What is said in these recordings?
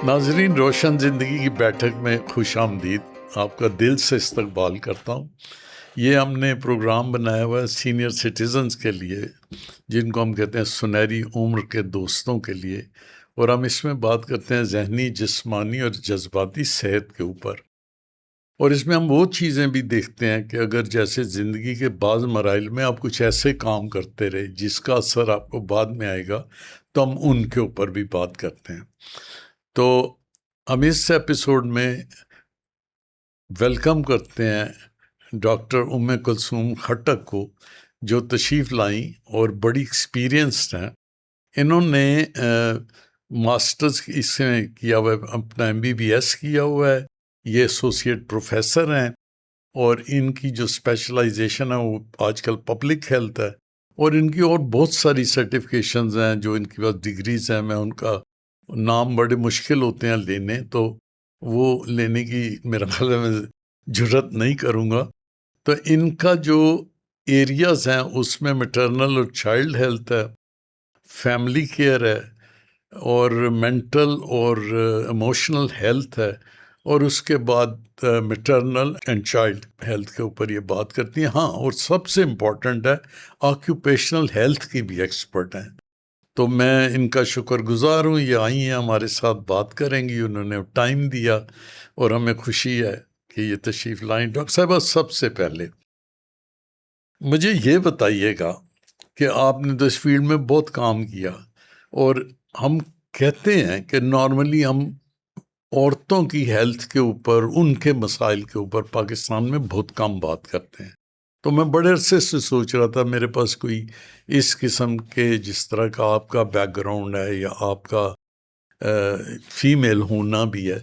नाजरीन, रोशन ज़िंदगी की बैठक में खुश आमदीद। आपका दिल से इस्तकबाल करता हूँ। ये हमने प्रोग्राम बनाया हुआ है सीनियर सिटीज़न्स के लिए, जिनको हम कहते हैं सुनहरी उम्र के दोस्तों के लिए, और हम इसमें बात करते हैं जहनी, जिस्मानी और जज्बाती सेहत के ऊपर। और इसमें हम वो चीज़ें भी देखते हैं कि अगर जैसे ज़िंदगी के बाज़ मराइल में आप कुछ ऐसे काम करते रहे जिसका असर आपको बाद में आएगा, तो हम उनके ऊपर भी बात करते हैं। तो हम इस एपिसोड में वेलकम करते हैं डॉक्टर उम्मे कुलसूम खट्टक को, जो तशरीफ़ लाई और बड़ी एक्सपीरियंस्ड हैं। इन्होंने मास्टर्स इसमें किया हुआ है, अपना MBBS किया हुआ है। ये एसोसिएट प्रोफेसर हैं और इनकी जो स्पेशलाइजेशन है वो आजकल पब्लिक हेल्थ है। और इनकी और बहुत सारी सर्टिफिकेशंस हैं, जो इनके पास डिग्रीज़ हैं। मैं उनका नाम बड़े मुश्किल होते हैं लेने, तो वो लेने की मेरा ख्याल है मैं जुर्रत नहीं करूँगा। तो इनका जो एरियाज़ हैं उसमें मैटरनल और चाइल्ड हेल्थ है, फैमिली केयर है, और मेंटल और इमोशनल हेल्थ है, और उसके बाद मैटरनल एंड चाइल्ड हेल्थ के ऊपर ये बात करती हैं। हाँ, और सबसे इम्पॉर्टेंट है, ऑक्यूपेशनल हेल्थ की भी एक्सपर्ट हैं। तो मैं इनका शुक्रगुजार हूँ, ये आई हैं, हमारे साथ बात करेंगी, उन्होंने टाइम दिया और हमें खुशी है कि ये तशरीफ़ लाएँ। डॉक्टर साहब, सबसे पहले मुझे ये बताइएगा कि आपने तो इस फील्ड में बहुत काम किया, और हम कहते हैं कि नॉर्मली हम औरतों की हेल्थ के ऊपर, उनके मसाइल के ऊपर पाकिस्तान में बहुत कम बात करते हैं। तो मैं बड़े अरसे से सोच रहा था मेरे पास कोई इस किस्म के, जिस तरह का आपका बैकग्राउंड है या आपका फीमेल होना भी है,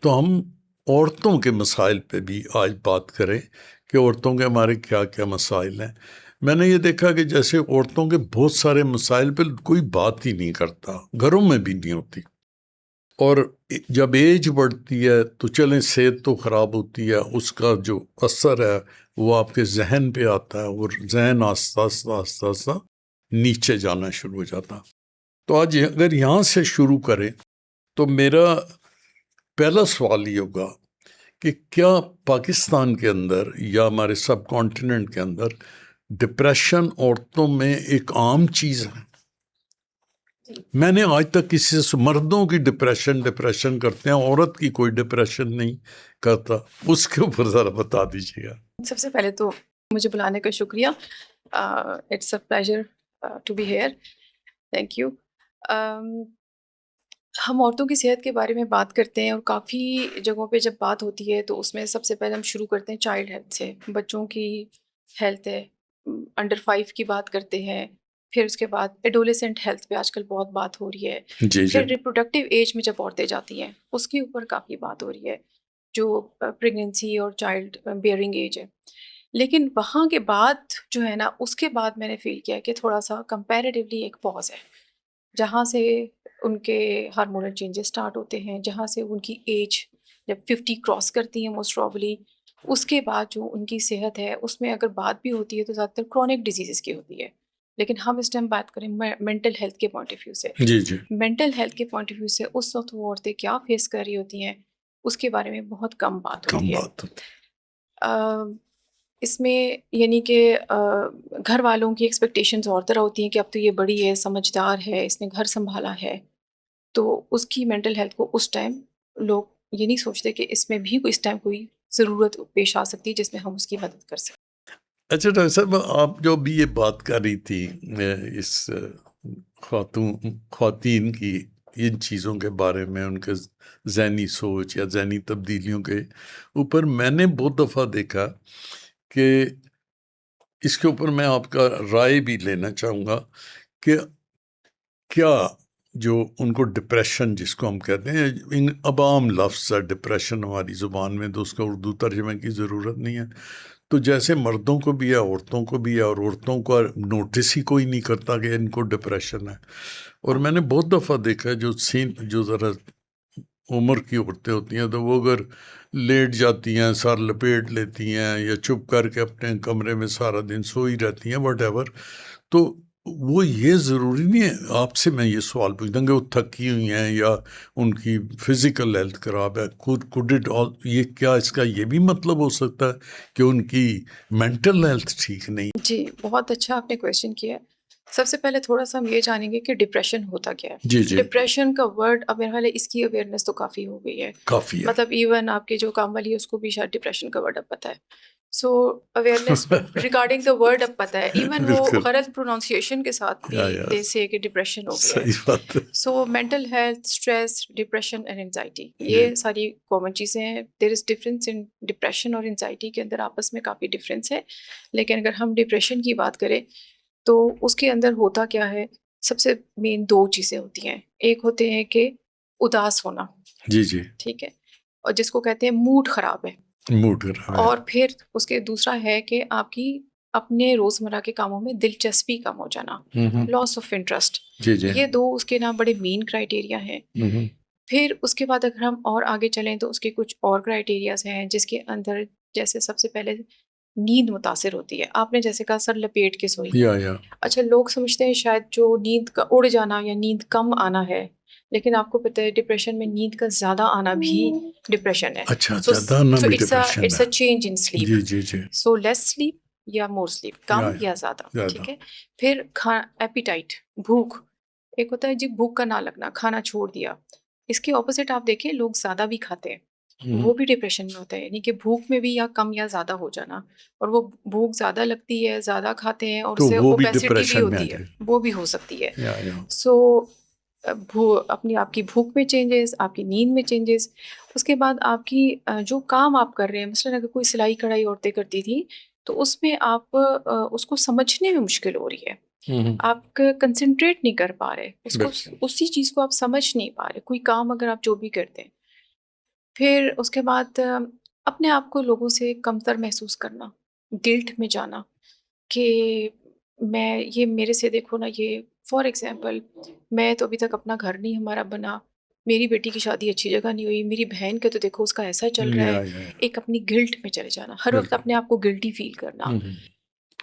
तो हम औरतों के मसाइल पे भी आज बात करें कि औरतों के हमारे क्या क्या मसाइल हैं। मैंने ये देखा कि जैसे औरतों के बहुत सारे मसाइल पे कोई बात ही नहीं करता, घरों में भी नहीं होती। और जब एज बढ़ती है तो चलें, सेहत तो ख़राब होती है, उसका जो असर है वो आपके जहन पे आता है, और जहन आस्ता आस्ता आस्ता आस्ता नीचे जाना शुरू हो जाता। तो आज अगर यहाँ से शुरू करें तो मेरा पहला सवाल ये होगा कि क्या पाकिस्तान के अंदर या हमारे सब कॉन्टिनेंट के अंदर डिप्रेशन औरतों में एक आम चीज़ है? मैंने आज तक किसी से, मर्दों की डिप्रेशन करते हैं, औरत की कोई डिप्रेशन नहीं करता। उसके ऊपर ज़रा बता दीजिएगा। सबसे पहले तो मुझे बुलाने का शुक्रिया। It's a pleasure to be here. Thank you. हम औरतों की सेहत के बारे में बात करते हैं और काफ़ी जगहों पे जब बात होती है तो उसमें सबसे पहले हम शुरू करते हैं चाइल्ड हेल्थ से। बच्चों की हेल्थ है, अंडर 5 की बात करते हैं। फिर उसके बाद एडोलेसेंट हेल्थ पे आजकल बहुत बात हो रही है। जी जी। फिर रिप्रोडक्टिव एज में जब औरतें जाती हैं उसके ऊपर काफ़ी बात हो रही है, जो प्रेगनेंसी और चाइल्ड बियरिंग एज है। लेकिन वहाँ के बाद जो है ना, उसके बाद मैंने फ़ील किया कि थोड़ा-सा कंपैरेटिवली एक पॉज़ है, जहाँ से उनके हार्मोनल चेंजेस स्टार्ट होते हैं, जहाँ से उनकी एज जब 50 क्रॉस करती है मोस्ट प्रोबेबली, उसके बाद जो उनकी सेहत है, उसमें अगर बात भी होती है तो ज़्यादातर क्रॉनिक डिज़ीज़ेज़ की होती है। लेकिन हम इस टाइम बात करें मेंटल हेल्थ के पॉइंट ऑफ व्यू से। जी जी। मेंटल हेल्थ के पॉइंट ऑफ व्यू से उस वक़्त वो औरतें क्या फ़ेस कर रही होती हैं, उसके बारे में बहुत कम बात कम होती है। बात होती। अ इसमें यानी कि घर वालों की एक्सपेक्टेशंस और तरह होती हैं कि अब तो ये बड़ी है, समझदार है, इसने घर सँभाला है, तो उसकी मेंटल हेल्थ को उस टाइम लोग ये नहीं सोचते कि इसमें भी कोई इस टाइम कोई ज़रूरत पेश आ सकती है जिसमें हम उसकी मदद कर सकें। अच्छा डॉक्टर साहब, आप जो अभी ये बात कर रही थी इस ख़वातीन की, इन चीज़ों के बारे में, उनके ज़हनी सोच या ज़हनी तब्दीलियों के ऊपर, मैंने बहुत दफ़ा देखा कि इसके ऊपर मैं आपका राय भी लेना चाहूँगा कि क्या जो उनको डिप्रेशन जिसको हम कहते हैं, इन अबाम लफ्ज़ है डिप्रेशन हमारी ज़ुबान में, तो उसका उर्दू तर्जमे की ज़रूरत नहीं है। तो जैसे मर्दों को भी है, औरतों को भी है, और औरतों का नोटिस ही कोई नहीं करता कि इनको डिप्रेशन है। और मैंने बहुत दफ़ा देखा है, जो ज़रा उम्र की औरतें होती हैं, तो वो अगर लेट जाती हैं, सर लपेट लेती हैं, या चुप करके अपने कमरे में सारा दिन सोई रहती हैं, वट एवर, तो वो ये ज़रूरी नहीं है, आपसे मैं ये सवाल पूछता हूँ कि वो थकी हुई हैं या उनकी फिजिकल हेल्थ खराब है, कुड इट ऑल, ये क्या इसका ये भी मतलब हो सकता है कि उनकी मेंटल हेल्थ ठीक नहीं? जी, बहुत अच्छा आपने क्वेश्चन किया है। सबसे पहले थोड़ा-सा हम ये जानेंगे कि डिप्रेशन होता क्या है? जी जी, डिप्रेशन का वर्ड अब मेरे ख़्याल है इसकी अवेयरनेस तो काफ़ी हो गई है। काफ़ी है। मतलब इवन आपके जो काम वाली है उसको भी शायद डिप्रेशन का वर्ड अब पता है। So awareness regarding the word अब पता है। इवन वो बिल्कुल, गलत प्रोनाउंसिएशन के साथ भी या दे से कि डिप्रेशन हो गया है। सही बात है। So mental health, stress, depression and anxiety जी ये सारी कॉमन चीज़ें हैं। There is difference in depression और एंग्ज़ायटी के अंदर आपस में काफ़ी डिफरेंस है। लेकिन अगर हम डिप्रेशन की बात करें तो उसके अंदर होता क्या है, सबसे मेन 2 चीज़ें होती हैं। एक होते हैं कि उदास होना, जी जी, ठीक है? और जिसको कहते हैं मूड ख़राब है। मूड खराब है। और फिर उसके दूसरा है कि आपकी अपने रोज़मर्रा के कामों में दिलचस्पी कम हो जाना, हम्म, लॉस ऑफ इंटरेस्ट। जी जी, ये 2 उसके ना बड़े मेन क्राइटेरिया हैं। हम्म, फिर उसके बाद अगर हम और आगे चलें तो उसके कुछ और क्राइटेरियाज़ हैं जिसके अंदर जैसे सबसे पहले नींद मुतासिर होती है। आपने जैसे कहा सर लपेट के सोई हैं। या अच्छा लोग समझते हैं शायद जो नींद का उड़ जाना या नींद कम आना है, लेकिन आपको पता है डिप्रेशन में नींद का ज़्यादा आना भी डिप्रेशन है। अच्छा, सो ज़्यादा ना सो भी it's a depression it's a है। Change in sleep. जी जी जी, सो लेस स्लीप या मोर स्लीप, कम या या ज़्यादा, ज़्यादा, ठीक है? फिर खा एपेटाइट, भूख। एक होता है जी भूख का ना लगना, खाना छोड़ दिया। इसके ऑपोज़िट आप देखें लोग ज़्यादा भी खाते हैं, हम्म, वो भी डिप्रेशन में होता है। यानी कि भूख में भी या कम या ज़्यादा हो जाना और वो भूख ज़्यादा लगती है, ज़्यादा खाते हैं और तो उससे वो भी ओबेसिटी भी डिप्रेशन में आ होती है, जाए। वो भी हो सकती है। या सो अपनी आपकी भूख में चेंजेस, आपकी नींद में चेंजेस, उसके बाद आपकी जो काम आप कर रहे हैं, मसलन अगर कोई सिलाई-कढ़ाई औरतें करती थी, तो उसमें आप उसको समझने में मुश्किल हो रही है। हम्म, आप कंसंट्रेट नहीं कर पा रहे, उसको बिल्कुल, उसी चीज़ को आप समझ नहीं पा रहे, कोई काम अगर आप जो भी करते हैं। फिर उसके बाद अपने आप को लोगों से कमतर महसूस करना, गिल्ट में जाना कि मैं ये मेरे से देखो ना ये फॉर एग्ज़ाम्पल मैं तो अभी तक अपना घर नहीं हमारा बना, मेरी बेटी की शादी अच्छी जगह नहीं हुई, मेरी बहन का तो देखो उसका ऐसा चल रहा है। या एक अपनी गिल्ट में चले जाना, हर वक़्त बिल्कुल, अपने आप को गिल्टी फ़ील करना,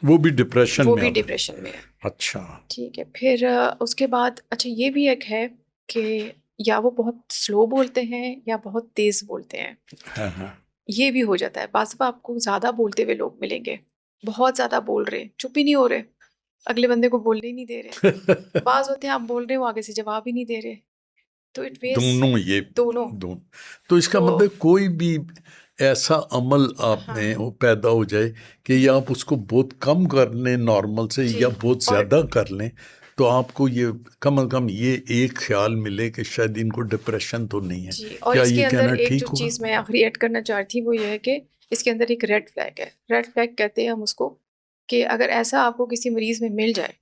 वो भी डिप्रेशन वो में भी अब। डिप्रेशन में है। अच्छा, ठीक है, फिर उसके बाद अच्छा ये भी एक है कि या वो बहुत स्लो बोलते हैं या बहुत तेज़ बोलते हैं। हाँ हाँ, ये भी हो जाता है। बाज़ दफ़ा आपको ज़्यादा बोलते हुए लोग मिलेंगे, बहुत ज़्यादा बोल रहे हैं, चुप ही नहीं हो रहे, अगले बंदे को बोलने ही नहीं दे रहे। बाज़ होते हैं आप बोल रहे हो, आगे से जवाब ही नहीं दे रहे, तो इट मीन्स दोनों ये, दोनों। दोनों। तो इसका तो मतलब कोई भी ऐसा अमल आप हाँ, में वो पैदा हो जाए कि या आप उसको बहुत कम कर लें नॉर्मल से जी या बहुत और ज़्यादा कर लें, तो आपको ये कम से कम ये एक ख्याल मिले कि शायद इनको डिप्रेशन तो नहीं है। जी और क्या इसके ये अंदर कहना एक जो ठीक होगा? चीज़ मैं आखिरी ऐड करना चाह रही थी, वो ये है कि इसके अंदर एक रेड फ्लैग है। रेड फ्लैग कहते हैं हम उसको कि अगर ऐसा आपको किसी मरीज़ में मिल जाए,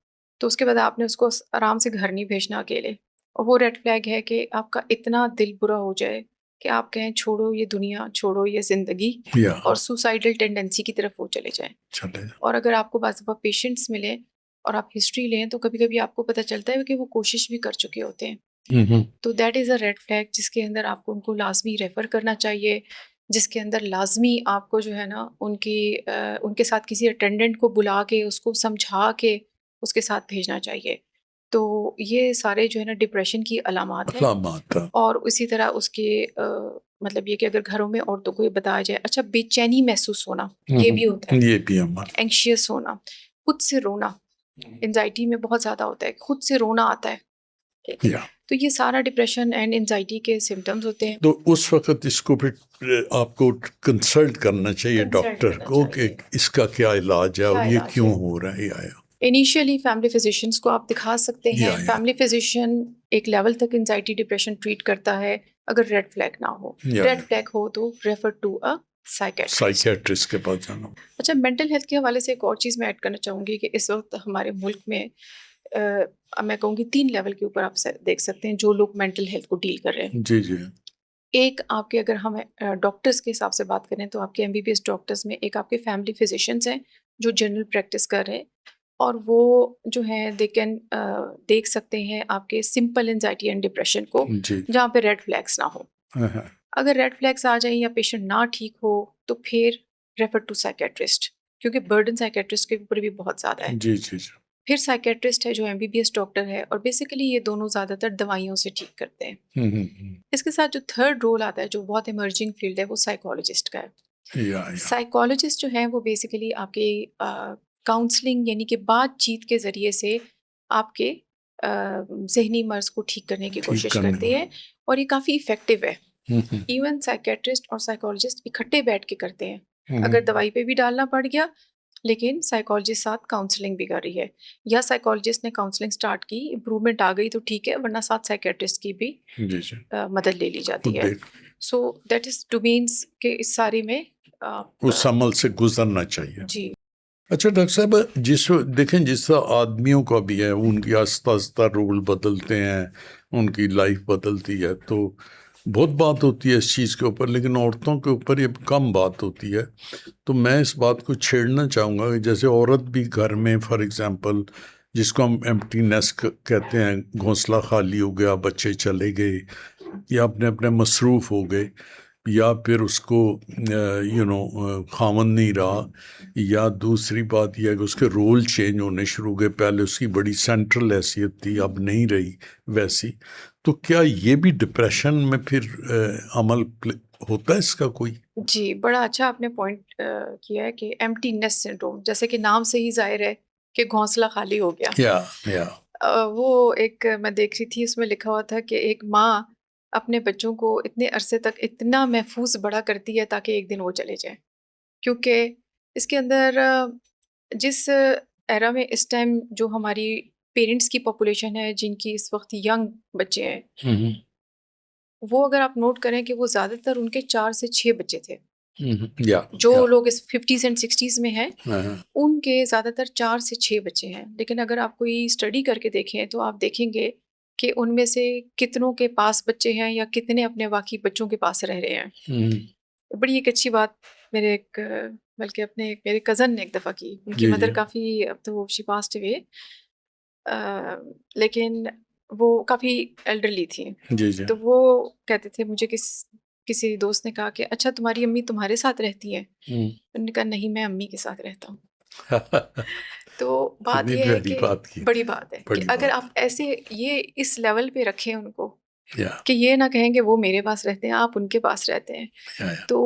तो उसके बाद आपने उसको आराम से घर नहीं भेजना अकेले। और वो रेड फ्लैग है कि आपका इतना दिल बुरा हो जाए कि आप कहें छोड़ो ये दुनिया, छोड़ो ये ज़िंदगी या और सुसाइडल टेंडेंसी की तरफ वो चले जाएँ। चले। और अगर आपको बाज़ दफ़ा पेशेंट्स मिलें और आप हिस्ट्री लें, तो कभी-कभी आपको पता चलता है कि वो कोशिश भी कर चुके होते हैं। हम्म, तो that is a red flag जिसके अंदर आपको उनको लाज़मी रेफ़र करना चाहिए, जिसके अंदर लाज़मी आपको जो है ना उनके साथ किसी अटेंडेंट को बुला के उसको समझा के उसके साथ भेजना चाहिए। तो ये सारे जो है ना डिप्रेशन की अलामात हैं अलामत। और उसी तरह उसके मतलब ये कि अगर घरों में औरतों को ये बताया जाए अच्छा बेचैनी महसूस होना, ये भी होता है, ये भी हमारा। एंग्ज़ियस होना, खुद से रोना, एंग्ज़ायटी में बहुत ज़्यादा होता है, खुद से रोना आता है। ठीक है? या तो ये सारा डिप्रेशन एंड एंग्ज़ायटी के सिम्पटम्स होते हैं। तो उस वक़्त इसको फिर आपको कंसल्ट करना चाहिए कंसल्ट डॉक्टर करना को कि चाहिए। इसका क्या इलाज है क्या और ये इलाज क्यों है? हो रहा है या इनिशियली फैमिली फिजिशियंस को आप दिखा सकते हैं। या फैमिली फिजिशियन एक लेवल तक एंग्ज़ायटी डिप्रेशन ट्रीट करता है अगर रेड फ्लैग ना हो। या रेड फ्लैग हो तो refer to a psychiatrist. Psychiatrist के पास जाना। अच्छा मेंटल हेल्थ के हवाले से एक और चीज़ मैं ऐड करना चाहूँगी कि इस वक़्त हमारे मुल्क में मैं कहूँगी 3 लेवल के ऊपर आप देख सकते हैं जो लोग मेंटल हेल्थ को डील कर रहे हैं। जी, जी। एक आपके अगर हम डॉक्टर्स के हिसाब से बात करें तो आपके एमबीबीएस डॉक्टर्स में एक आपके फैमिली फिजिशियंस हैं जो जनरल प्रैक्टिस कर रहे हैं और वो जो हैं दे कैन देख सकते हैं आपके सिंपल एंजाइटी एंड डिप्रेशन को जी। जहाँ पे रेड फ्लैग्स ना हो। हाँ, हाँ। अगर रेड फ्लैग्स आ जाएं या पेशेंट ना ठीक हो तो फिर रेफर टू साइकेट्रिस्ट क्योंकि बर्डन साइकेट्रिस्ट के ऊपर भी बहुत ज़्यादा है। जी, जी, जी। फिर साइकेट्रिस्ट है जो एमबीबीएस डॉक्टर है, और बेसिकली ये दोनों ज़्यादातर दवाइयों से ठीक करते हैं। इसके साथ जो थर्ड रोल आता है, जो बहुत इमर्जिंग फील्ड है, वो साइकोलॉजिस्ट का है। या साइकोलॉजिस्ट जो है वो बेसिकली आपके काउंसलिंग यानी कि बातचीत के ज़रिए से आपके जहनी मर्ज को ठीक करने की ठीक कोशिश करने करते को। हैं, और ये काफ़ी इफ़ेक्टिव है। इवन साइकेट्रिस्ट और साइकोलॉजिस्ट इकट्ठे बैठ के करते हैं। अगर दवाई पे भी डालना पड़ गया, लेकिन साइकोलॉजिस्ट साथ काउंसलिंग भी कर रही है, या साइकोलॉजिस्ट ने काउंसलिंग स्टार्ट की, इम्प्रूवमेंट आ गई तो ठीक है, वरना साथ साइकेट्रिस्ट की भी जी जी मदद ले ली जाती है। So that is two means के इस सारे में उस अमल से गुजरना चाहिए। जी। अच्छा डॉक्टर साहब, देखें जिस तरह आदमियों का भी है, उनकी आस्ता आस्ता रोल बदलते हैं, उनकी लाइफ बदलती है, तो बहुत बात होती है इस चीज़ के ऊपर, लेकिन औरतों के ऊपर ये कम बात होती है। तो मैं इस बात को छेड़ना चाहूँगा कि जैसे औरत भी घर में, फॉर एग्जांपल, जिसको हम एम्प्टी नेस्ट कहते हैं, घोंसला खाली हो गया, बच्चे चले गए या अपने अपने मसरूफ़ हो गए, या फिर उसको खामन नहीं रहा, या दूसरी बात यह है कि उसके रोल चेंज होने शुरू हो गए, पहले उसकी बड़ी सेंट्रल हैसियत थी, अब नहीं रही वैसी, तो क्या ये भी डिप्रेशन में फिर अमल होता है इसका कोई? जी, बड़ा अच्छा आपने पॉइंट किया है कि एम्प्टी नेस्ट सिंड्रोम, जैसे कि नाम से ही जाहिर है कि घोंसला खाली हो गया। या वो एक मैं देख रही थी, उसमें लिखा हुआ था कि एक माँ अपने बच्चों को इतने अरसे तक इतना महफूज बड़ा करती है ताकि एक दिन वो चले जाए, क्योंकि इसके अंदर जिस एरा में इस टाइम जो हमारी पेरेंट्स की पॉपुलेशन है, जिनकी इस वक्त यंग बच्चे हैं, वो अगर आप नोट करें कि वो ज़्यादातर उनके 4 से 6 बच्चे थे। या जो लोग इस 50s एंड 60s में हैं, हाँ, उनके ज़्यादातर 4 से 6 बच्चे हैं। लेकिन अगर आप कोई स्टडी करके देखें तो आप देखेंगे कि उनमें से कितनों के पास बच्चे हैं या कितने अपने बाकी बच्चों के पास रह रहे हैं। बड़ी एक अच्छी बात मेरे एक बल्कि अपने एक मेरे कज़न ने एक दफ़ा की। उनकी जी मदर जी काफ़ी, अब तो शी पास्ड अवे, लेकिन वो काफ़ी एल्डरली थी। जी जी तो वो कहते थे, मुझे किसी दोस्त ने कहा कि अच्छा तुम्हारी अम्मी तुम्हारे साथ रहती है? उन्होंने कहा नहीं, मैं अम्मी के साथ रहता हूँ। तो बात कितनी ये है प्यारी कि बात की, बड़ी बात है कि बड़ी अगर बात आप ऐसे ये इस लेवल पे रखें उनको या कि ये ना कहें कि वो मेरे पास रहते हैं, आप उनके पास रहते हैं, या तो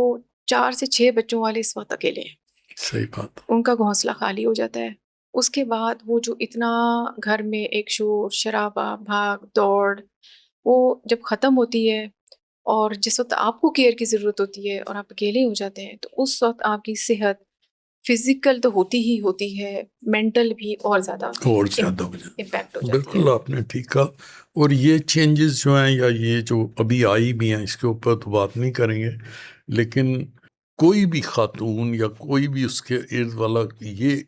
4 से 6 बच्चों वाले इस वक्त अकेले हैं, सही बात। उनका घोंसला खाली हो जाता है। उसके बाद वो जो इतना घर में एक शोर शराबा भाग दौड़, वो जब ख़त्म होती है और जिस वक्त आपको केयर की ज़रूरत होती है और आप अकेले हो जाते हैं, तो उस वक्त आपकी सेहत फिजिकल तो होती ही होती है, मेंटल भी और ज़्यादा और ज़्यादा हो जाता, इम्पैक्ट हो जाती है। बिल्कुल आपने ठीक कहा। और ये चेंजेस जो हैं, या ये जो अभी आई भी हैं, इसके ऊपर तो बात नहीं करेंगे, लेकिन कोई भी खातून या कोई भी उसके इर्द वाला, ये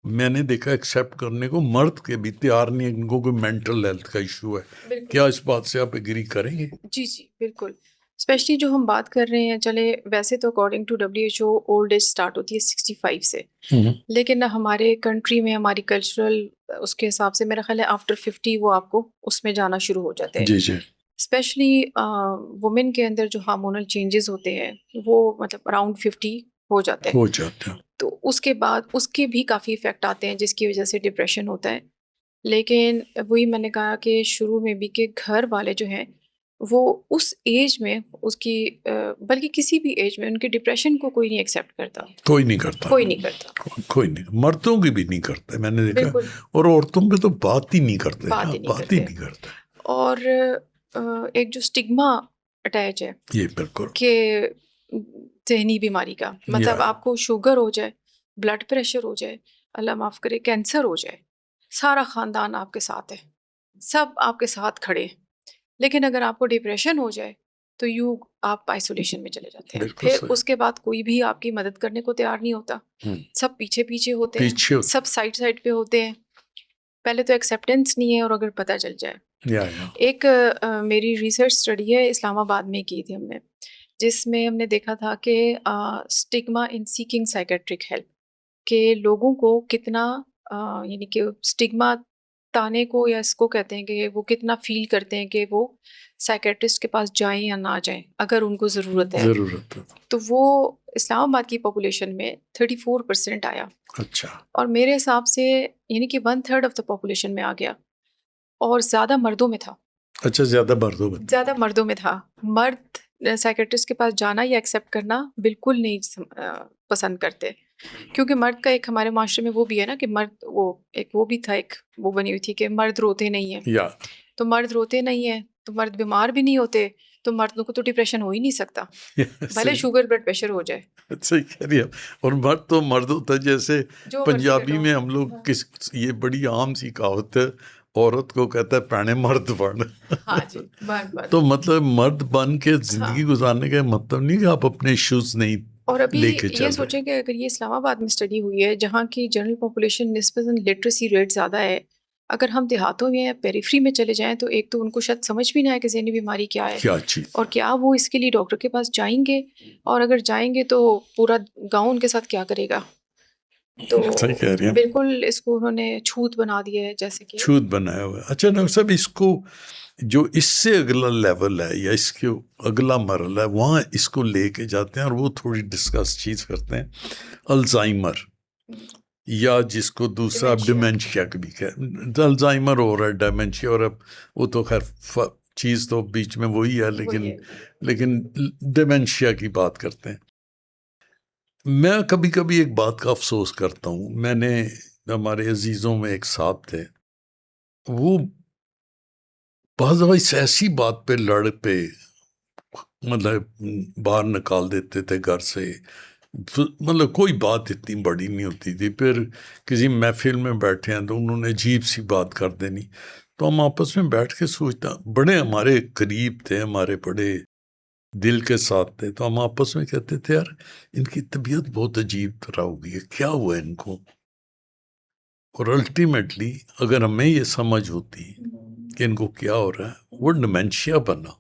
मैंने देखा एक्सेप्ट करने को मर्द के भी तैयार नहीं है, इनको कोई मेंटल हेल्थ का इशू है। बिल्कुल। क्या इस बात से आप एग्री करेंगे? जी जी बिल्कुल। स्पेशली जो हम बात कर रहे हैं, चले वैसे तो according to WHO old age start होती है 65 से, लेकिन हमारे कंट्री में हमारी कल्चरल उसके हिसाब से मेरा ख्याल है आफ्टर 50 वो आपको उसमें जाना शुरू हो जाते हैं। जी जी स्पेशली वुमेन के अंदर जो हार्मोनल चेंजेस होते हैं वो मतलब अराउंड 50 हो जाते हैं। हो जाते हैं। तो उसके बाद उसके भी काफ़ी इफ़ेक्ट आते हैं, जिसकी वजह से डिप्रेशन होता है। लेकिन वही मैंने कहा कि शुरू में भी कि घर वाले जो हैं वो उस एज में उसकी बल्कि किसी भी एज में उनके डिप्रेशन को कोई नहीं एक्सेप्ट करता, कोई नहीं करता, कोई नहीं करता, कोई नहीं, मर्दों की भी नहीं करते, मैंने देखा। बिल्कुल और औरतों पे तो बात ही नहीं करते, बात ही नहीं बात ही करते। नहीं करते। और एक जो स्टिग्मा अटैच है ये बिल्कुल कि जहनी बीमारी का, मतलब आपको शुगर हो जाए, ब्लड प्रेशर हो जाए, अल्लाह माफ़ करे कैंसर हो जाए, सारा ख़ानदान आपके साथ है, सब आपके साथ खड़े हैं। लेकिन अगर आपको डिप्रेशन हो जाए तो आप आइसोलेशन में चले जाते हैं। बिल्कुल फिर सही। उसके बाद कोई भी आपकी मदद करने को तैयार नहीं होता, सब पीछे पीछे होते पीछे हैं, सब साइड साइड पे होते हैं। पहले तो एक्सेप्टेंस नहीं है, और अगर पता चल जाए, या एक मेरी रिसर्च स्टडी है इस्लामाबाद में की थी हमने, जिसमें हमने देखा था कि स्टिग्मा इन सीकिंग साइकेट्रिक हेल्प, के लोगों को कितना यानी कि स्टिग्मा ताने को या इसको कहते हैं कि वो कितना फील करते हैं कि वो साइकेट्रिस्ट के पास जाएं या ना जाएं अगर उनको ज़रूरत है। ज़रूरत है। तो वो इस्लामाबाद की पॉपुलेशन में 34% आया अच्छा, और मेरे हिसाब से यानी कि 1/3 ऑफ द पॉपुलेशन में आ गया और ज़्यादा मर्दों में था। अच्छा, ज़्यादा मर्दों में। ज़्यादा मर्दों में था। मर्द साइकेट्रिस्ट के पास जाना या एक्सेप्ट करना बिल्कुल नहीं पसंद करते, क्योंकि मर्द का एक हमारे माशरे में वो भी है ना कि मर्द वो एक वो भी था, एक वो बनी हुई थी कि मर्द रोते नहीं हैं। या तो मर्द रोते नहीं हैं तो मर्द बीमार भी नहीं होते, तो मर्दों को तो डिप्रेशन हो ही नहीं सकता, भले सही शुगर ब्लड प्रेशर हो जाए। सही कह रही है। और मर्द तो मर्द होता है, जैसे जो मर्जी पंजाबी करो। में हम लोग हाँ। किस, ये बड़ी आम सी कहावत है, औरत को कहता है पैणे मर्द बन। हाँ जी, बस तो मतलब मर्द बन के जिंदगी हाँ। गुजारने का मतलब नहीं कि आप अपने इश्यूज नहीं और अभी लेके ये चल रहे। सोचें कि अगर ये इस्लामाबाद में स्टडी हुई है जहाँ की जनरल पॉपुलेशन निस्बतन लिटरेसी रेट ज़्यादा है, अगर हम देहातों में या पेरिफेरी में चले जाएं तो एक तो उनको शायद समझ भी ना है कि ज़हनी बीमारी क्या है क्या चीज। और क्या वो इसके लिए डॉक्टर के पास जाएंगे, और अगर जाएंगे तो पूरा गांव उनके साथ क्या करेगा। तो सही कह रही हैं। बिल्कुल इसको उन्होंने छूत बना दिया है, जैसे कि छूत बनाया हुआ है। अच्छा डॉक्टर साहब, इसको जो इससे अगला लेवल है या इसके अगला मरहला है, वहाँ इसको लेके जाते हैं और वो थोड़ी डिस्कस चीज़ करते हैं, अल्जाइमर, या जिसको दूसरा अब डिमेंशिया भी कह, अल्जाइमर हो रहा है, डिमेंशिया, और अब वो तो खैर चीज़ तो बीच में वही है, लेकिन डिमेंशिया की बात करते हैं। मैं कभी कभी एक बात का अफसोस करता हूँ, मैंने हमारे अजीज़ों में एक साहब थे, वो बहुत ऐसी बात पे लड़ पे मतलब बाहर निकाल देते थे घर से, मतलब कोई बात इतनी बड़ी नहीं होती थी, फिर किसी महफिल में बैठे हैं तो उन्होंने अजीब सी बात कर देनी, तो हम आपस में बैठ के सोचता, बड़े हमारे करीब थे, हमारे बड़े दिल के साथ थे, तो हम आपस में कहते थे यार इनकी तबीयत बहुत अजीब तरह हो गई है, क्या हुआ है इनको। और अल्टीमेटली अगर हमें ये समझ होती कि इनको क्या हो रहा है, वो डिमेंशिया बना,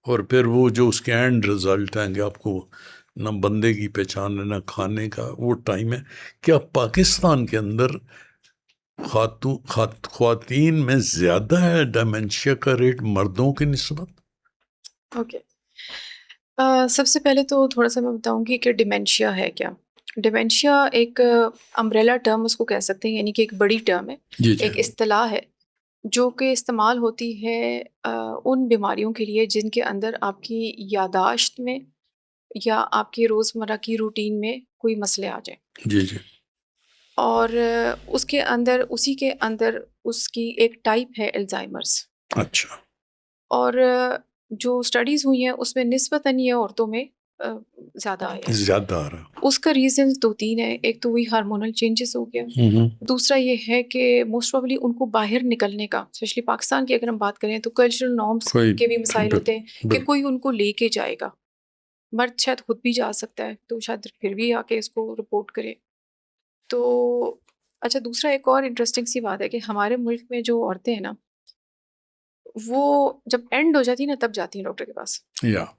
और फिर वो जो उसके एंड रिजल्ट आएंगे आपको ना बंदे की पहचान है ना खाने का वो टाइम है। क्या पाकिस्तान के अंदर ख्वातीन में ज़्यादा है डिमेंशिया का रेट मर्दों की निस्बत? ओके। सबसे पहले तो थोड़ा सा मैं बताऊंगी कि डिमेंशिया है क्या। डिमेंशिया एक अम्ब्रेला टर्म उसको कह सकते हैं, यानी कि एक बड़ी टर्म है, एक इस्तिलाह है जो कि इस्तेमाल होती है उन बीमारियों के लिए जिनके अंदर आपकी यादाश्त में या आपकी रोज़मर्रा की रूटीन में कोई मसले आ जाए। जी। और उसके अंदर उसी के अंदर उसकी एक टाइप है अल्जाइमर्स। अच्छा। और जो स्टडीज़ हुई हैं उसमें निस्बतन ये औरतों में ज़्यादा आया है। ज़्यादा आ रहा। उसका रीज़न 2-3 है। एक तो वही हार्मोनल चेंजेस हो गया, दूसरा ये है कि मोस्ट प्रोबेबली उनको बाहर निकलने का, स्पेशली पाकिस्तान की अगर हम बात करें तो कल्चरल नॉर्म्स के भी मसाइल होते हैं कि कोई उनको लेके जाएगा। मर्द शायद खुद भी जा सकता है तो शायद फिर भी आके इसको रिपोर्ट करे। तो अच्छा, दूसरा एक और इंटरेस्टिंग सी बात है कि हमारे मुल्क में जो औरतें हैं ना, वो जब एंड हो जाती है ना तब जाती हैं डॉक्टर के पास, या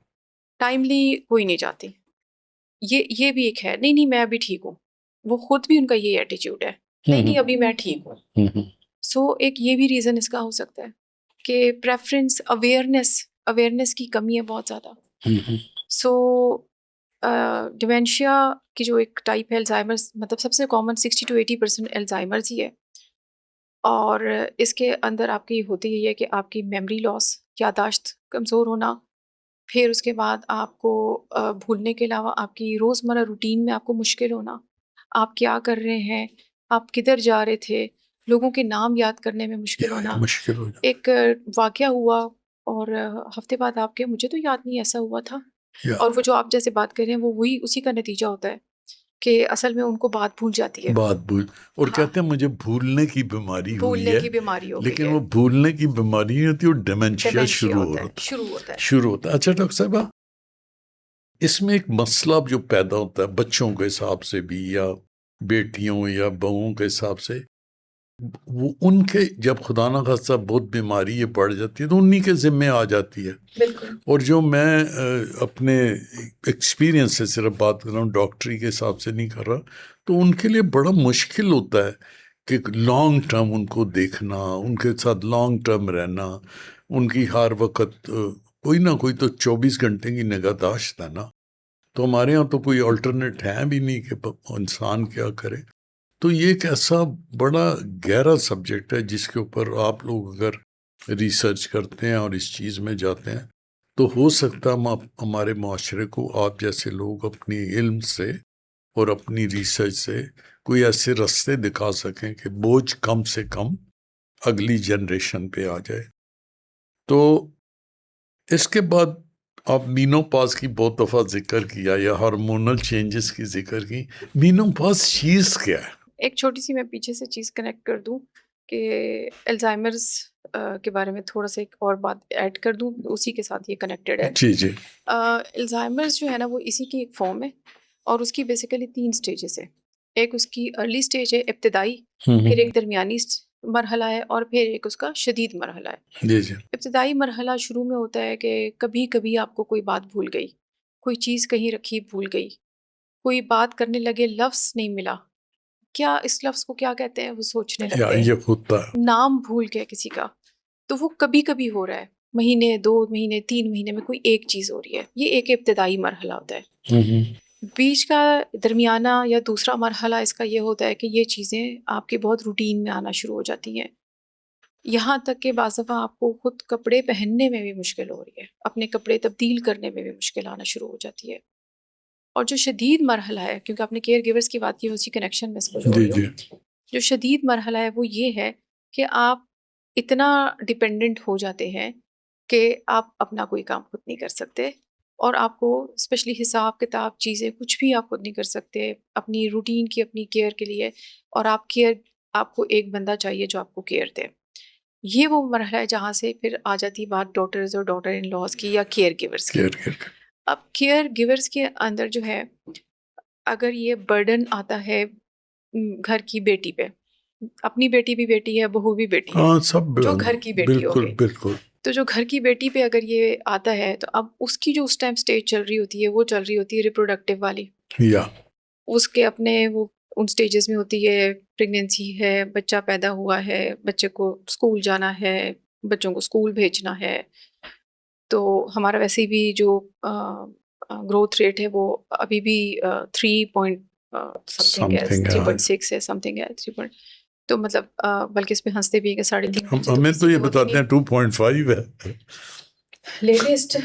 टाइमली कोई नहीं जाती। ये भी एक है, नहीं मैं अभी ठीक हूँ, वो खुद भी उनका ये एटीट्यूड है, नहीं अभी मैं ठीक हूँ। सो एक ये भी रीज़न इसका हो सकता है कि प्रेफरेंस, अवेयरनेस की कमी है बहुत ज़्यादा। सो डिमेंशिया की जो एक टाइप है अल्जाइमर्स, मतलब सबसे कॉमन 60 to 80% अल्जाइमर्स ही है। और इसके अंदर आपकी होती है कि आपकी मेमोरी लॉस, यादाश्त कमज़ोर होना, फिर उसके बाद आपको भूलने के अलावा आपकी रोज़मर्रा रूटीन में आपको मुश्किल होना, आप क्या कर रहे हैं, आप किधर जा रहे थे, लोगों के नाम याद करने में मुश्किल होना। मुश्किल हो जाए। एक वाक़या हुआ और हफ्ते बाद आपके मुझे तो याद नहीं ऐसा हुआ था, और वो जो आप जैसे बात कर रहे हैं वो वही उसी का नतीजा होता है कि असल में उनको बात भूल जाती है। और कहते हैं मुझे भूलने की बीमारी हुई है, की बीमारी हो लेकिन गई है। वो भूलने की बीमारी नहीं होती, वो डिमेंशिया शुरू होता है। अच्छा डॉक्टर साहब, इसमें एक मसला जो पैदा होता है बच्चों के हिसाब से भी या बेटियों या बहुओं के हिसाब से, वो उनके जब खुदा ना खास्ता बहुत बीमारी ये बढ़ जाती है तो उन्हीं के ज़िम्मे आ जाती है। बिल्कुल। और जो मैं अपने एक्सपीरियंस से सिर्फ बात कर रहा हूँ, डॉक्टरी के हिसाब से नहीं कर रहा, तो उनके लिए बड़ा मुश्किल होता है कि लॉन्ग टर्म उनको देखना, उनके साथ लॉन्ग टर्म रहना, उनकी हर वक्त कोई ना कोई तो 24 घंटे की निगहदाश्त है ना। तो हमारे यहाँ तो कोई अल्टरनेट है भी नहीं कि इंसान क्या करे। तो ये एक ऐसा बड़ा गहरा सब्जेक्ट है जिसके ऊपर आप लोग अगर रिसर्च करते हैं और इस चीज़ में जाते हैं तो हो सकता है हमारे माशरे को आप जैसे लोग अपनी इल्म से और अपनी रिसर्च से कोई ऐसे रास्ते दिखा सकें कि बोझ कम से कम अगली जनरेशन पे आ जाए। तो इसके बाद आप मीनोपॉज की बहुत दफ़ा जिक्र किया या हार्मोनल चेंजेस की जिक्र की। मीनोपॉज चीज़ क्या है? एक छोटी सी मैं पीछे से चीज़ कनेक्ट कर दूं कि अल्जाइमर्स के बारे में थोड़ा सा एक और बात ऐड कर दूं, उसी के साथ ये कनेक्टेड है। जी जी। अल्जाइमर्स जो है ना वो इसी की एक फॉर्म है और उसकी बेसिकली 3 स्टेजेस है। एक उसकी अर्ली स्टेज है इब्तिदाई, फिर एक दरमियानी मरहला है और फिर एक उसका शदीद मरहला है। जी जी। इब्तिदाई मरहला शुरू में होता है कि कभी कभी आपको कोई बात भूल गई, कोई चीज़ कहीं रखी भूल गई, कोई बात करने लगे लफ्ज़ नहीं मिला, क्या इस लफ्ज़ को क्या कहते हैं वो सोचने या लगते हैं, ये होता है। नाम भूल गया किसी का। तो वो कभी कभी हो रहा है, महीने 2 महीने 3 महीने में कोई एक चीज़ हो रही है, ये एक इब्तिदाई मरहला होता है। बीच का दरमियाना या दूसरा मरहला इसका ये होता है कि ये चीज़ें आपके बहुत रूटीन में आना शुरू हो जाती हैं, यहाँ तक कि बाज़ दफ़ा आपको खुद कपड़े पहनने में भी मुश्किल हो रही है, अपने कपड़े तब्दील करने में भी मुश्किल आना शुरू हो जाती है। और जो शदीद मरहला है, क्योंकि आपने केयर गिवर्स की बात की, उसी कनेक्शन में इसको जोड़ जी रही हूँ। जी। जो शदीद मरहला है वो ये है कि आप इतना डिपेंडेंट हो जाते हैं कि आप अपना कोई काम खुद नहीं कर सकते और आपको स्पेशली हिसाब किताब चीज़ें कुछ भी आप खुद नहीं कर सकते अपनी रूटीन की, अपनी केयर के लिए। और आपको एक बंदा चाहिए जो आपको केयर दे। ये वो मरहला है जहाँ से फिर आ जाती है बात डॉटर्स और डॉटर इन लॉज की या केयर गिवर्स की। Care care. अब केयर गिवर्स के अंदर जो है, अगर ये बर्डन आता है घर की बेटी पे, अपनी बेटी भी बेटी है, बहू भी बेटी है, हाँ सब जो घर की बेटी हो बिल्कुल गई। बिल्कुल। तो जो घर की बेटी पे अगर ये आता है तो अब उसकी जो उस टाइम स्टेज चल रही होती है वो चल रही होती है रिप्रोडक्टिव वाली। या उसके अपने वो उन स्टेजेस में होती है, प्रेगनेंसी है, बच्चा पैदा हुआ है, बच्चे को स्कूल जाना है, बच्चों को स्कूल भेजना है। तो हमारा वैसे भी जो ग्रोथ रेट है वो अभी भी 3 पॉइंट समथिंग है, समथिंग। 3.6 है, समथिंग है 3 पॉइंट। तो मतलब बल्कि इस पे हंसते भी हैं कि 3.5 बच्चे तो हमें किसी तो ये के होते बताते नहीं। हैं 2.5 है। लेटेस्ट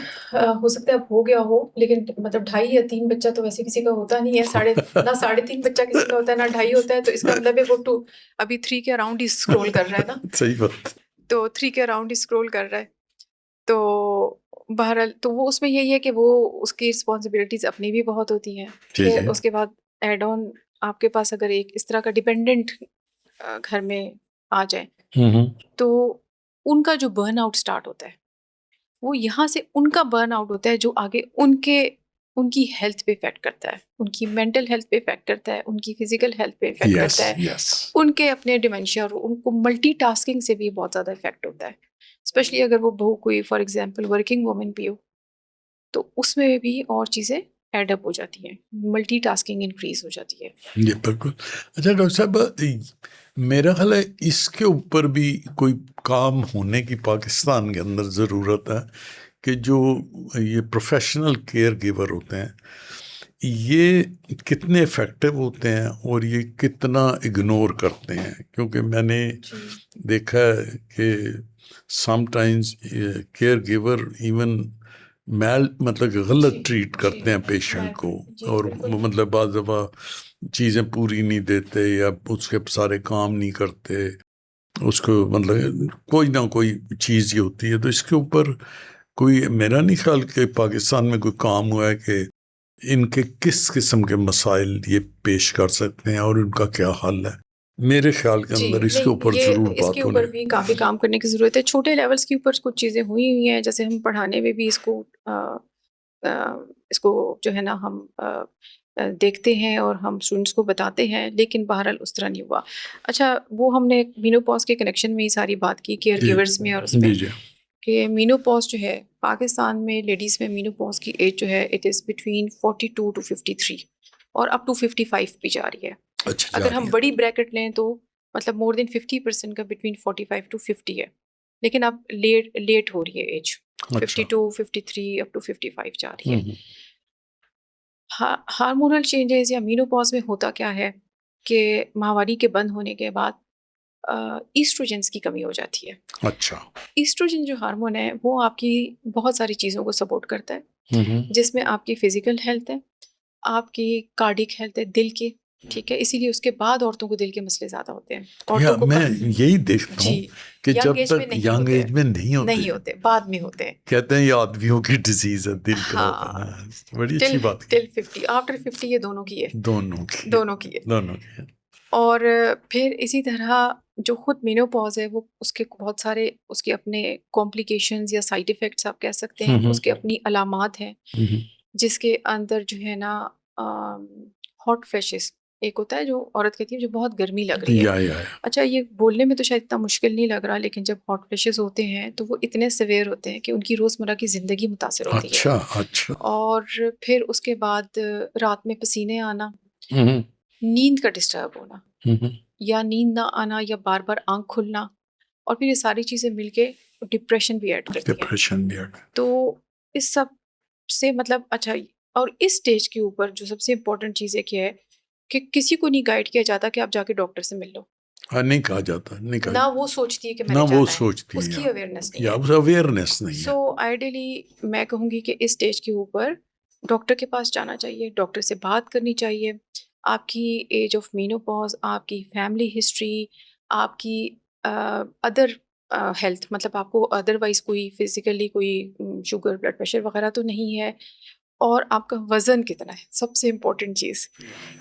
हो सकता है अब हो गया हो, लेकिन मतलब 2.5 या 3 बच्चा तो वैसे किसी का होता नहीं है। ना 3.5 बच्चा किसी का होता है, ना 2.5 होता है। तो इसका मतलब है वो टू अभी 3 के अराउंड ही स्क्रॉल कर रहा है ना। सही बात। तो 3 के अराउंड ही स्क्रॉल कर रहा है। तो बहरहाल तो वो उसमें यही है कि वो उसकी रिस्पॉन्सिबिलिटीज अपनी भी बहुत होती हैं। जी फिर जी। उसके बाद एड ऑन आपके पास अगर एक इस तरह का डिपेंडेंट घर में आ जाए तो उनका जो बर्न आउट स्टार्ट होता है वो यहाँ से उनका बर्न आउट होता है जो आगे उनकी हेल्थ पे इफेक्ट करता है, उनकी मेंटल हेल्थ पे इफेक्ट करता है, उनकी फिजिकल हेल्थ पे इफेक्ट यस करता है, यस। उनके अपने डिमेंशिया और उनको मल्टीटास्किंग से भी बहुत ज़्यादा इफेक्ट होता है। स्पेशली अगर वो बहू कोई फॉर एग्जांपल वर्किंग वुमन भी हो तो उसमें भी और चीज़ें एड अप हो जाती हैं, मल्टीटास्किंग इंक्रीज हो जाती है। जी बिल्कुल। अच्छा डॉक्टर साहब, मेरा ख्याल है इसके ऊपर भी कोई काम होने की पाकिस्तान के अंदर ज़रूरत है कि जो ये प्रोफेशनल केयर गिवर होते हैं ये कितने इफ़ेक्टिव होते हैं और ये कितना इग्नोर करते हैं। क्योंकि मैंने देखा है कि समटाइम्स केयर गिवर इवन मतलब गलत ट्रीट करते हैं पेशेंट को। और मतलब बाज़ दफ़ा चीज़ें पूरी नहीं देते या उसके सारे काम नहीं करते, उसको मतलब कोई ना कोई चीज़ ही होती है। तो इसके ऊपर कोई मेरा नहीं ख्याल कि पाकिस्तान में कोई काम हुआ है कि इनके किस किस्म के मसाइल ये पेश कर सकते हैं और उनका क्या हल है। मेरे ख्याल के अंदर इसके ऊपर ये ज़रूर इसके बात होने। ऊपर भी काफ़ी काम करने की ज़रूरत है। छोटे लेवल्स के ऊपर कुछ चीज़ें हुई हैं, जैसे हम पढ़ाने में भी इसको जो है ना हम देखते हैं और हम स्टूडेंट्स को बताते हैं, लेकिन बहरहाल उस तरह नहीं हुआ। अच्छा, वो हमने मीनोपॉज के कनेक्शन में ही सारी बात की केयर गिवर्स में और उसमें जी कि मीनोपॉज जो है पाकिस्तान में लेडीज़ में मीनोपॉज की एज जो है इट इज़ बिटवीन 42 टू 53 और अप टू 55 भी जा रही है। अच्छा अगर हम बड़ी ब्रैकेट लें तो मतलब मोर देन 50% का बिटवीन 45 to 50 है, लेकिन अब लेट हो रही है एज, अच्छा 52, 53 अप टू 55 जा रही है। हम्म, हार्मोनल चेंजेस या मीनोपॉज में होता क्या है कि माहवारी के बंद होने के बाद ईस्ट्रोजेंस की कमी हो जाती है। अच्छा ईस्ट्रोजन जो हार्मोन है वो आपकी बहुत सारी चीज़ों को सपोर्ट करता है, हम्म, जिसमें आपकी फिजिकल हेल्थ है, आपकी कार्डिक हेल्थ है, दिल की, ठीक है। इसीलिए उसके बाद औरतों को दिल के मसले ज़्यादा होते हैं, या औरतों को मैं यही देखता जी, हूँ कि यंग जब एज में तक नहीं यंग होते एज में नहीं नहीं होते, होते, बाद में होते हैं। कहते हैं ये आदमियों की डिजीज है, दिल का होता है। हाँ, हाँ, बड़ी अच्छी टिल बात टिल की। 50 आफ्टर 50 ये दोनों की है, दोनों की, दोनों की है। दोनों की। और फिर इसी तरह जो खुद मेनोपॉज है वो उसके बहुत सारे उसके अपने कॉम्प्लिकेशंस या साइड इफ़ेक्ट्स आप कह सकते हैं, उसके अपनी अलामात हैं, हम्म, जिसके अंदर जो है ना हॉट फ्लैशेस एक होता है जो औरत कहती है जो बहुत गर्मी लग रही है। या अच्छा, ये बोलने में तो शायद इतना मुश्किल नहीं लग रहा, लेकिन जब हॉट फ्लैशेस होते हैं तो वो इतने सिवियर होते हैं कि उनकी रोज़मर्रा की ज़िंदगी मुतासिर होती है। अच्छा अच्छा और फिर उसके बाद रात में पसीने आना, हम्म, नींद का डिस्टर्ब होना हम्म, या नींद ना आना या बार बार आंख खुलना, और फिर ये सारी चीज़ें मिलके डिप्रेशन भी ऐड करती हैं। डिप्रेशन भी आ गया। तो इस सब से मतलब अच्छा, और इस स्टेज के ऊपर जो सबसे इम्पोर्टेंट चीज़ है क्या है कि किसी को नहीं गाइड किया जाता कि आप जाके डॉक्टर से मिल लो। हाँ, नहीं कहा जाता, नहीं कहा ना वो सोचती है कि ना मैंने वो जाना है, सोचती है उसकी अवेयरनेस नहीं या है। उस अवेयरनेस नहीं सो है। आइडियली मैं कहूँगी कि इस स्टेज के ऊपर डॉक्टर के पास जाना चाहिए, डॉक्टर से बात करनी चाहिए। आपकी एज ऑफ मेनोपॉज, आपकी फैमिली हिस्ट्री, आपकी अदर हेल्थ, मतलब आपको अदरवाइज कोई फिजिकली कोई शुगर ब्लड प्रेशर वगैरह तो नहीं है, और आपका वज़न कितना है, सबसे इम्पोर्टेंट चीज़।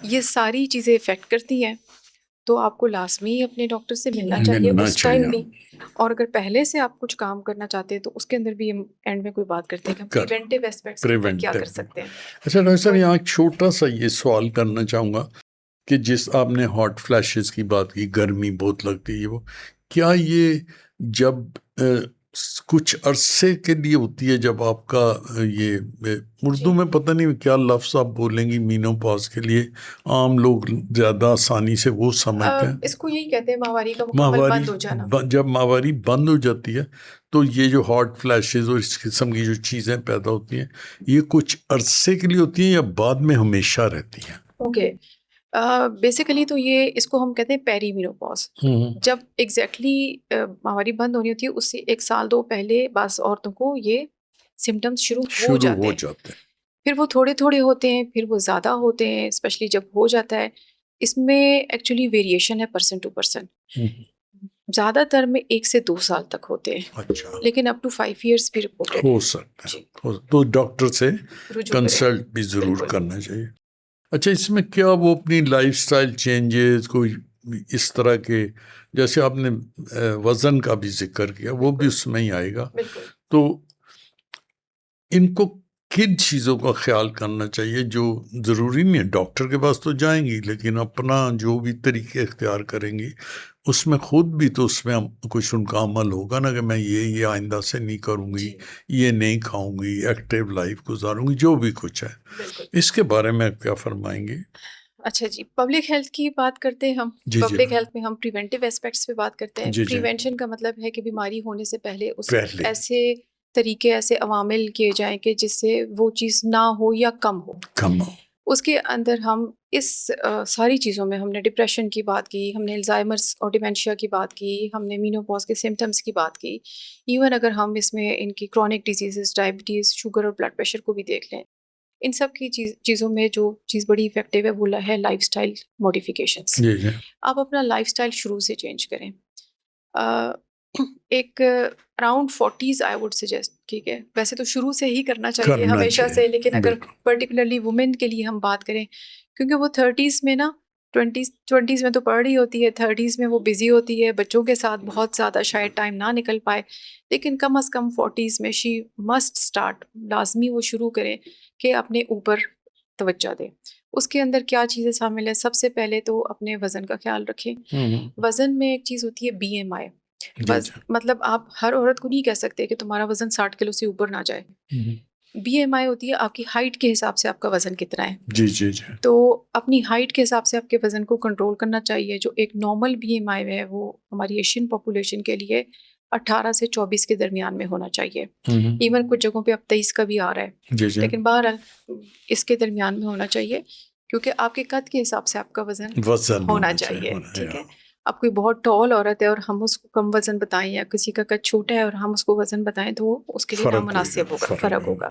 ये सारी चीज़ें इफ़ेक्ट करती हैं, तो आपको लाज़मी अपने डॉक्टर से मिलना चाहिए मिलना उस टाइम चाहिए। भी। और अगर पहले से आप कुछ काम करना चाहते हैं तो उसके अंदर भी हम एंड में कोई बात करते हैं कि हम कर प्रिवेंटिव एस्पेक्ट्स के ऊपर क्या कर प्रिवेंटिव। सकते हैं। अच्छा डॉक्टर साहब, तो यहाँ एक छोटा सा ये सवाल करना चाहूँगा कि जिस आपने हॉट फ्लैशेस की बात की, गर्मी बहुत लगती है, वो क्या ये जब कुछ अरसे के लिए होती है, जब आपका ये उर्दू जी, में पता नहीं क्या लफ्ज़ आप बोलेंगी मीनोपॉज के लिए, आम लोग ज़्यादा आसानी से वो समझते हैं। इसको यही कहते हैं माहवारी का मुकम्मल माहवारी बंद हो जाना। जब माहवारी बंद हो जाती है तो ये जो हॉट फ्लैशेस और इस किस्म की जो चीज़ें पैदा होती हैं, ये कुछ अरसे के लिए होती हैं या बाद में हमेशा रहती हैं? ओके, बेसिकली तो ये इसको हम कहते हैं पेरी मेनोपॉज। जब एग्जैक्टली माहवारी बंद होनी होती है उससे एक साल दो पहले बस औरतों को ये सिम्टम्स शुरू हो शुरू जाते हो हैं। जाते फिर वो थोड़े-थोड़े होते हैं, फिर वो ज़्यादा होते हैं, स्पेशली जब हो जाता है। इसमें एक्चुअली वेरिएशन है पर्सन टू पर्सन। हैं। ज़्यादातर में 1 से 2 साल तक होते हैं, अच्छा, लेकिन अप टू 5 इयर्स भी रिपोर्टेड हो है। सकता है। जी, तो डॉक्टर से रुजू करें। कंसल्ट भी ज़रूर बिल्कुल। करना चाहिए। अच्छा, इसमें क्या वो अपनी लाइफस्टाइल चेंजेस कोई इस तरह के, जैसे आपने वज़न का भी जिक्र किया, वो भी बिल्कुल, उसमें ही आएगा, बिल्कुल। तो इनको किन चीज़ों का ख्याल करना चाहिए? जो ज़रूरी नहीं है डॉक्टर के पास तो जाएंगी, लेकिन अपना जो भी तरीके इख्तियार करेंगी उसमें ख़ुद भी तो उसमें कुछ उनका अमल होगा ना, कि मैं ये आइंदा से नहीं करूँगी, जी, ये नहीं खाऊंगी, एक्टिव लाइफ गुजारूंगी, जो भी कुछ है। बिल्कुल। इसके बारे में आप क्या फरमाएंगे? अच्छा जी, पब्लिक हेल्थ की बात करते हैं हम। जी जी पब्लिक हेल्थ में हम प्रिवेंटिव एस्पेक्ट्स पे बात करते हैं। जी जी। प्रिवेंशन का मतलब है कि बीमारी होने से पहले उस पहले ऐसे तरीके, ऐसे अवामिल किए जाएँ कि जिससे वो चीज़ ना हो या कम हो। कम हो। उसके अंदर हम इस सारी चीज़ों में हमने डिप्रेशन की बात की, हमने अल्ज़ाइमर्स और डिमेंशिया की बात की, हमने मेनोपॉज़ के सिम्पटम्स की बात की। इवन अगर हम इसमें इनकी क्रॉनिक डिजीज़ेज़, डायबिटीज़, शुगर और ब्लड प्रेशर को भी देख लें, इन सब की चीज़ों में जो चीज़ बड़ी इफ़ेक्टिव है वो है लाइफ़स्टाइल मॉडिफ़िकेशंस। जी जी। आप अपना लाइफ़स्टाइल शुरू से चेंज करें। अ, एक around 40s I would suggest, ठीक है? वैसे तो शुरू से ही करना चाहिए करना हमेशा से, लेकिन चाहिए अगर बिल्कुल। पर्टिकुलरली वुमेन के लिए हम बात करें, क्योंकि वो 30s में ना 20s में तो पढ़ रही होती है, 30s में वो बिज़ी होती है, बच्चों के साथ बहुत ज़्यादा शायद टाइम ना निकल पाए, लेकिन कम से कम 40s में शी मस्ट स्टार्ट, लाज़मी वो शुरू करें कि अपने ऊपर तवज्जो दें। उसके अंदर क्या चीज़ें शामिल है? सबसे पहले तो अपने वज़न का ख़्याल रखें। वज़न में एक चीज़ होती है बीएमआई। जी जी। मतलब आप हर औरत को नहीं कह सकते कि तुम्हारा वज़न 60 किलो से ऊपर ना जाए। BMI होती है आपकी हाइट के हिसाब से आपका वज़न कितना है। जी जी जी। तो अपनी हाइट के हिसाब से आपके वज़न को कंट्रोल करना चाहिए। जो एक नॉर्मल BMI है वो हमारी एशियन पॉपुलेशन के लिए 18 से 24 के दरमियान में होना चाहिए। इवन कुछ जगहों पे अब 23 का भी आ रहा है, जी जी। लेकिन बहरहाल इसके दरमियान में होना चाहिए, क्योंकि आपके कद के हिसाब से आपका वज़न वजन होना चाहिए। होना ठीक है, या। अब कोई बहुत टॉल औरत है और हम उसको कम वज़न बताएं, या किसी का कद छोटा है और हम उसको वज़न बताएं, तो वो उसके लिए फर्क नामुनासिब होगा, फ़र्क होगा। होगा।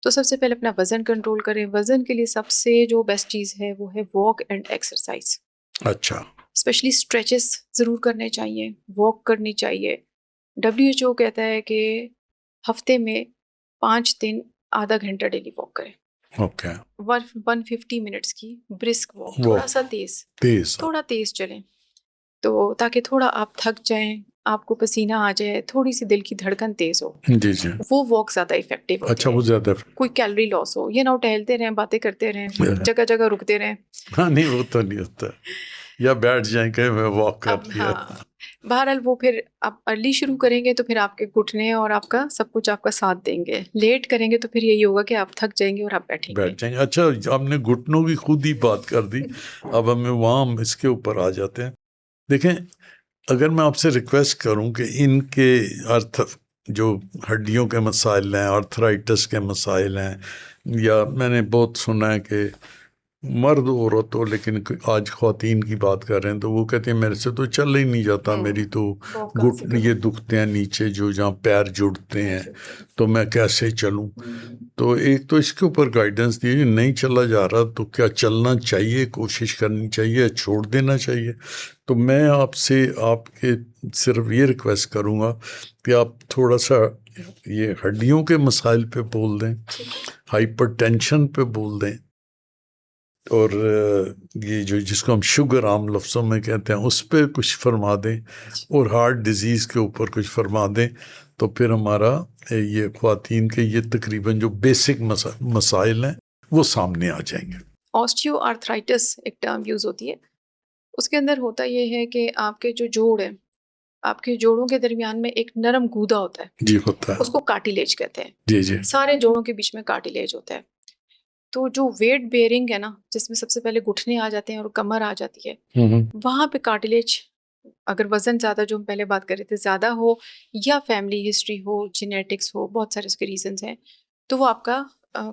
तो सबसे पहले अपना वज़न कंट्रोल करें। वज़न के लिए सबसे जो बेस्ट चीज़ है वो है वॉक एंड एक्सरसाइज। अच्छा। स्पेशली स्ट्रेचेस ज़रूर करने चाहिए, वॉक करनी चाहिए। WHO कहता है कि हफ्ते में 5 दिन आधा घंटा डेली वॉक करें। ओके। 150 मिनट्स की ब्रिस्क वॉक, वो थोड़ा सा तेज। थोड़ा तेज़ चलें, तो ताकि थोड़ा आप थक जाएं, आपको पसीना आ जाए, थोड़ी सी दिल की धड़कन तेज़ हो, जी जी। वो वॉक ज़्यादा इफेक्टिव होती अच्छा, है। वो ज़्यादा। कोई कैलोरी लॉस हो, ये ना हो टहलते रहें, बातें करते रहें, जगह जगह रुकते रहें। हाँ, नहीं वो तो नहीं होता, या बैठ जाए कहीं मैं वॉक कर अब लिया। हाँ, बहरहाल वो फिर आप अर्ली शुरू करेंगे तो फिर आपके घुटने और आपका सब कुछ आपका साथ देंगे। लेट करेंगे तो फिर यही होगा कि आप थक जाएंगे और आप बैठेंगे। बैठ जाएंगे। अच्छा, आपने घुटनों की खुद ही बात कर दी, अब हमें वहाँ इसके ऊपर आ जाते हैं। देखें, अगर मैं आपसे रिक्वेस्ट करूं कि इनके जो हड्डियों के मसाइल हैं, आर्थराइटिस के मसाइल हैं, या मैंने बहुत सुना है कि मर्द औरत हो, लेकिन आज ख्वातीन की बात कर रहे हैं, तो वो कहते हैं मेरे से तो चल ही नहीं जाता, मेरी तो घुटने ये दुखते हैं नीचे, जो जहाँ पैर जुड़ते हैं, तो मैं कैसे चलूं। तो एक तो इसके ऊपर गाइडेंस दीजिए, नहीं चला जा रहा तो क्या चलना चाहिए, कोशिश करनी चाहिए, छोड़ देना चाहिए। तो मैं आपसे आपके सिर्फ ये रिक्वेस्ट करूँगा कि आप थोड़ा सा ये हड्डियों के मसाइल पे बोल दें, हाइपरटेंशन पे बोल दें, और ये जो जिसको हम शुगर आम लफ्ज़ों में कहते हैं उस पर कुछ फरमा दें, और हार्ट डिजीज़ के ऊपर कुछ फरमा दें, तो फिर हमारा ये ख्वातीन के ये तकरीबन जो बेसिक मसाइल हैं वो सामने आ जाएंगे। ऑस्टियो आर्थराइटिस एक टर्म यूज़ होती है। उसके अंदर होता ये है कि आपके जो जोड़ हैं, आपके जोड़ों के दरमियान में एक नरम गूदा होता है, जी, होता है। उसको कार्टिलेज कहते हैं। जी जी। सारे जोड़ों के बीच में कार्टिलेज होता है। तो जो वेट बेयरिंग है ना, जिसमें सबसे पहले घुटने आ जाते हैं और कमर आ जाती है, वहाँ पे कार्टिलेज, अगर वज़न ज़्यादा, जो हम पहले बात कर रहे थे, ज़्यादा हो, या फैमिली हिस्ट्री हो, जेनेटिक्स हो, बहुत सारे उसके रीजंस हैं, तो वो आपका